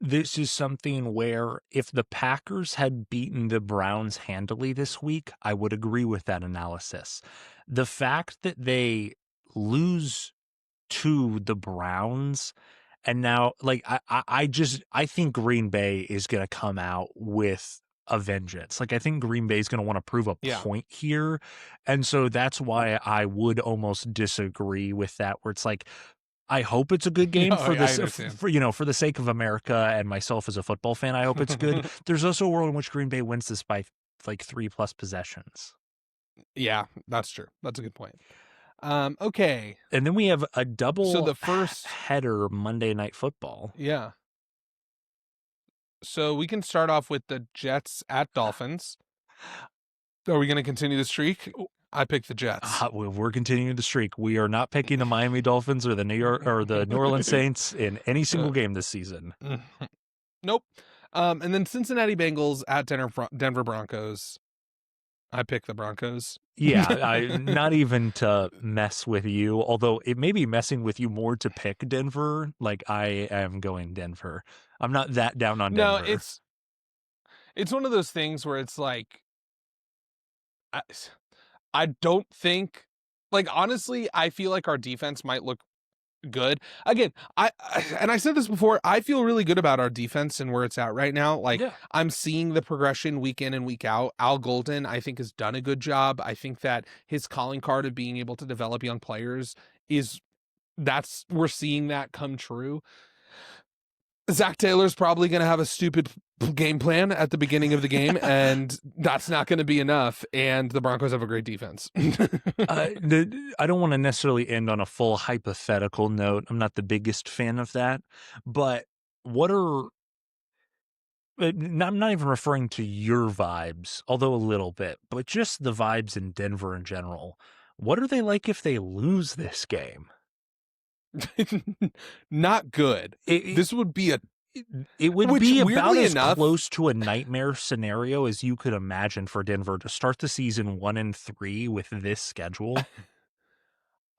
this is something where if the Packers had beaten the Browns handily this week, I would agree with that analysis. The fact that they lose to the Browns and now I think Green Bay is going to come out with a vengeance. Like I think Green Bay is going to want to prove a Yeah. point here. And so that's why I would almost disagree with that where it's like I hope it's a good game No, for I this, understand. for the sake of America and myself as a football fan. I hope it's good. There's also a world in which Green Bay wins this by like 3+ possessions. Yeah, that's true. That's a good point. Okay. And then we have a So double the first, header Monday Night Football. yeah. So we can start off with the Jets at Dolphins. Are we going to continue the streak? I picked the Jets. We're continuing the streak. We are not picking the Miami Dolphins or the New Orleans Saints in any single game this season. Nope. And then Cincinnati Bengals at Denver Broncos. I picked the Broncos. Yeah, not even to mess with you, although it may be messing with you more to pick Denver. Like I am going Denver. I'm not that down on No, Denver. it's one of those things where it's like I don't think, like, honestly, I feel like our defense might look good. Again, I said this before, I feel really good about our defense and where it's at right now. Like Yeah. I'm seeing the progression week in and week out. Al Golden, I think, has done a good job. I think that his calling card of being able to develop young players we're seeing that come true. Zach Taylor's probably going to have a stupid game plan at the beginning of the game, and that's not going to be enough. And the Broncos have a great defense. I don't want to necessarily end on a full hypothetical note. I'm not the biggest fan of that, but I'm not even referring to your vibes, although a little bit, but just the vibes in Denver in general. What are they like if they lose this game? Not good. This would be it would which, be about weirdly as enough, close to a nightmare scenario as you could imagine for Denver to start the season 1-3 with this schedule.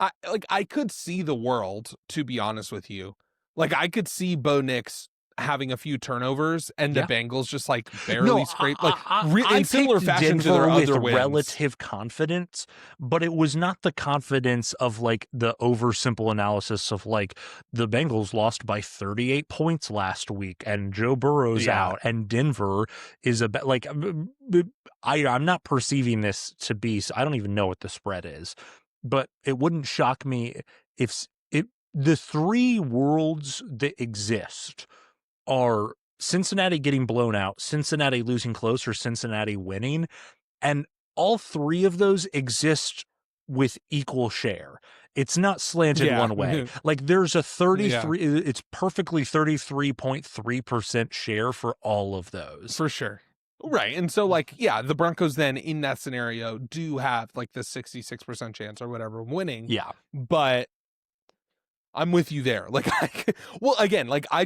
I could see the world, to be honest with you. Like I could see Bo Nix having a few turnovers and Yeah. the Bengals just like barely scraped I in similar picked fashion to Denver their with other wins. relative confidence, but it was not the confidence of like the oversimple analysis of like the Bengals lost by 38 points last week and Joe Burrow's out and Denver is like I'm not perceiving this to be, I don't even know what the spread is, but it wouldn't shock me if the three worlds that exist are Cincinnati getting blown out, Cincinnati losing close, or Cincinnati winning. And all three of those exist with equal share. It's not slanted one way. Like there's a 33, it's perfectly 33.3% share for all of those. For sure. Right. And so like, yeah, the Broncos then in that scenario do have like the 66% chance or whatever of winning. Yeah. But I'm with you there. Like, well, again, like I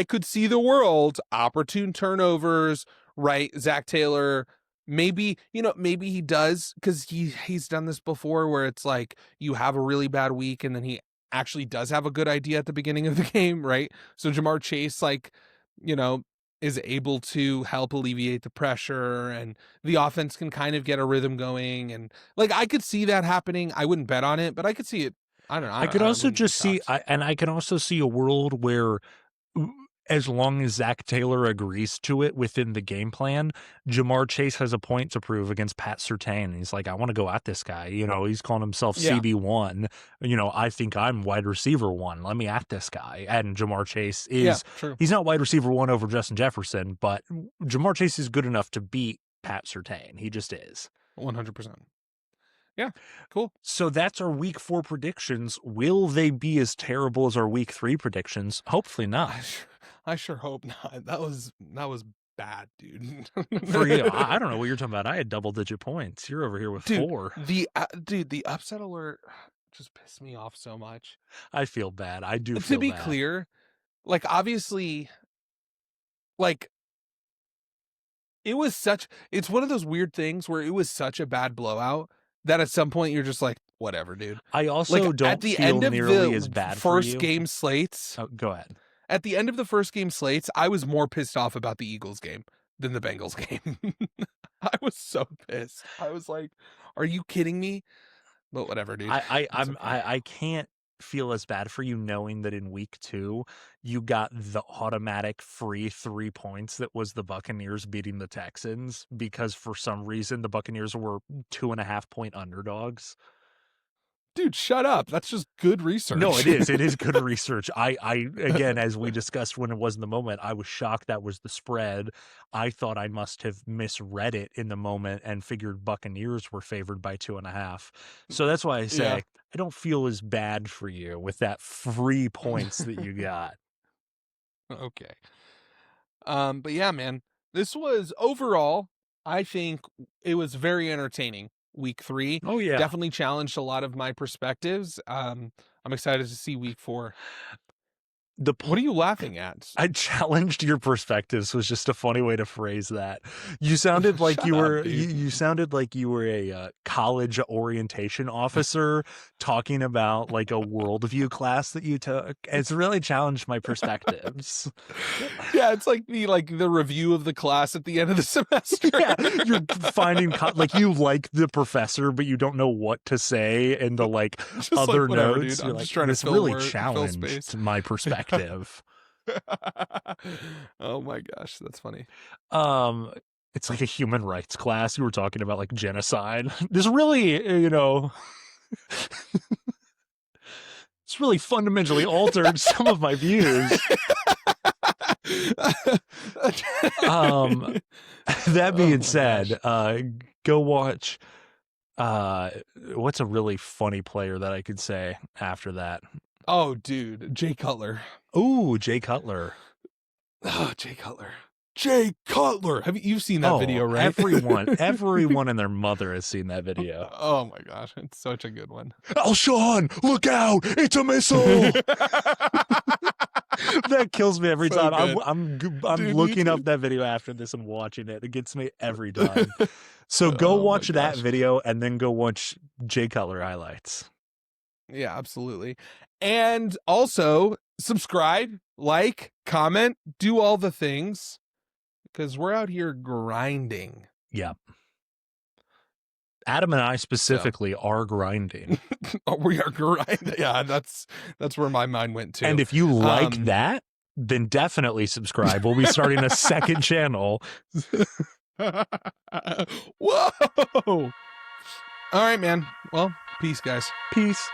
could see the world, opportune turnovers, right? Zach Taylor, maybe he does because he's done this before where it's like you have a really bad week and then he actually does have a good idea at the beginning of the game, right? So Jamar Chase, like, is able to help alleviate the pressure and the offense can kind of get a rhythm going. And like, I could see that happening. I wouldn't bet on it, but I could see it. I don't know. I could also just see, and I can also see a world where, as long as Zach Taylor agrees to it within the game plan, Jamar Chase has a point to prove against Pat Surtain. He's like, I want to go at this guy. He's calling himself CB1. I think I'm wide receiver 1. Let me at this guy. And Jamar Chase is, he's not wide receiver 1 over Justin Jefferson, but Jamar Chase is good enough to beat Pat Surtain. He just is. 100%. Yeah, cool. So that's our week 4 predictions. Will they be as terrible as our week 3 predictions? Hopefully not. I sure hope not. That was bad, dude. For you, I don't know what you're talking about. I had double-digit points. You're over here with 4. The upset alert just pissed me off so much. I feel bad. I do. To be clear, like obviously, like it's one of those weird things where it was such a bad blowout that at some point you're just like, whatever, dude. I also don't at the feel end of nearly the as bad for you. First game slates. Oh, go ahead. At the end of the first game slates, I was more pissed off about the Eagles game than the Bengals game. I was so pissed. I was like, are you kidding me? But whatever, dude. I can't feel as bad for you knowing that in week 2 you got the automatic free 3 points that was the Buccaneers beating the Texans because for some reason the Buccaneers were 2.5 point underdogs. Dude, shut up. That's just good research. No, it is. It is good research. I again, as we discussed when it was in the moment, I was shocked that was the spread. I thought I must have misread it in the moment and figured Buccaneers were favored by 2.5. So that's why I say I don't feel as bad for you with that free points that you got. Okay. But yeah, man, this was overall, I think it was very entertaining. Week 3. Oh yeah. Definitely challenged a lot of my perspectives. I'm excited to see week 4. What are you laughing at? I challenged your perspectives was just a funny way to phrase that. You sounded like you were you sounded like you were a college orientation officer talking about like a worldview class that you took. It's really challenged my perspectives. Yeah, it's like the review of the class at the end of the semester. Yeah, you're finding like you like the professor, but you don't know what to say in the like just other like, whatever, notes. Dude. You're I'm like, just trying this to really challenged my perspective. Oh my gosh, that's funny. It's like a human rights class. You were talking about like genocide. This really, it's really fundamentally altered some of my views. That being said, go watch what's a really funny player that I could say after that? Oh, dude, Jay Cutler. Oh, Jay Cutler. Oh, Jay Cutler. Jay Cutler. Have you seen that video, right? Everyone and their mother has seen that video. Oh my gosh, it's such a good one. Alshon, look out! It's a missile. That kills me every time. I'm looking up that video after this and watching it. It gets me every time. So go watch that video and then go watch Jay Cutler highlights. Yeah, absolutely. And also, subscribe, like, comment, do all the things, because we're out here grinding. Yeah. Adam and I specifically are grinding. We are grinding. Yeah, that's where my mind went to. And if you like that, then definitely subscribe. We'll be starting a second channel. Whoa! All right, man. Well, peace, guys. Peace.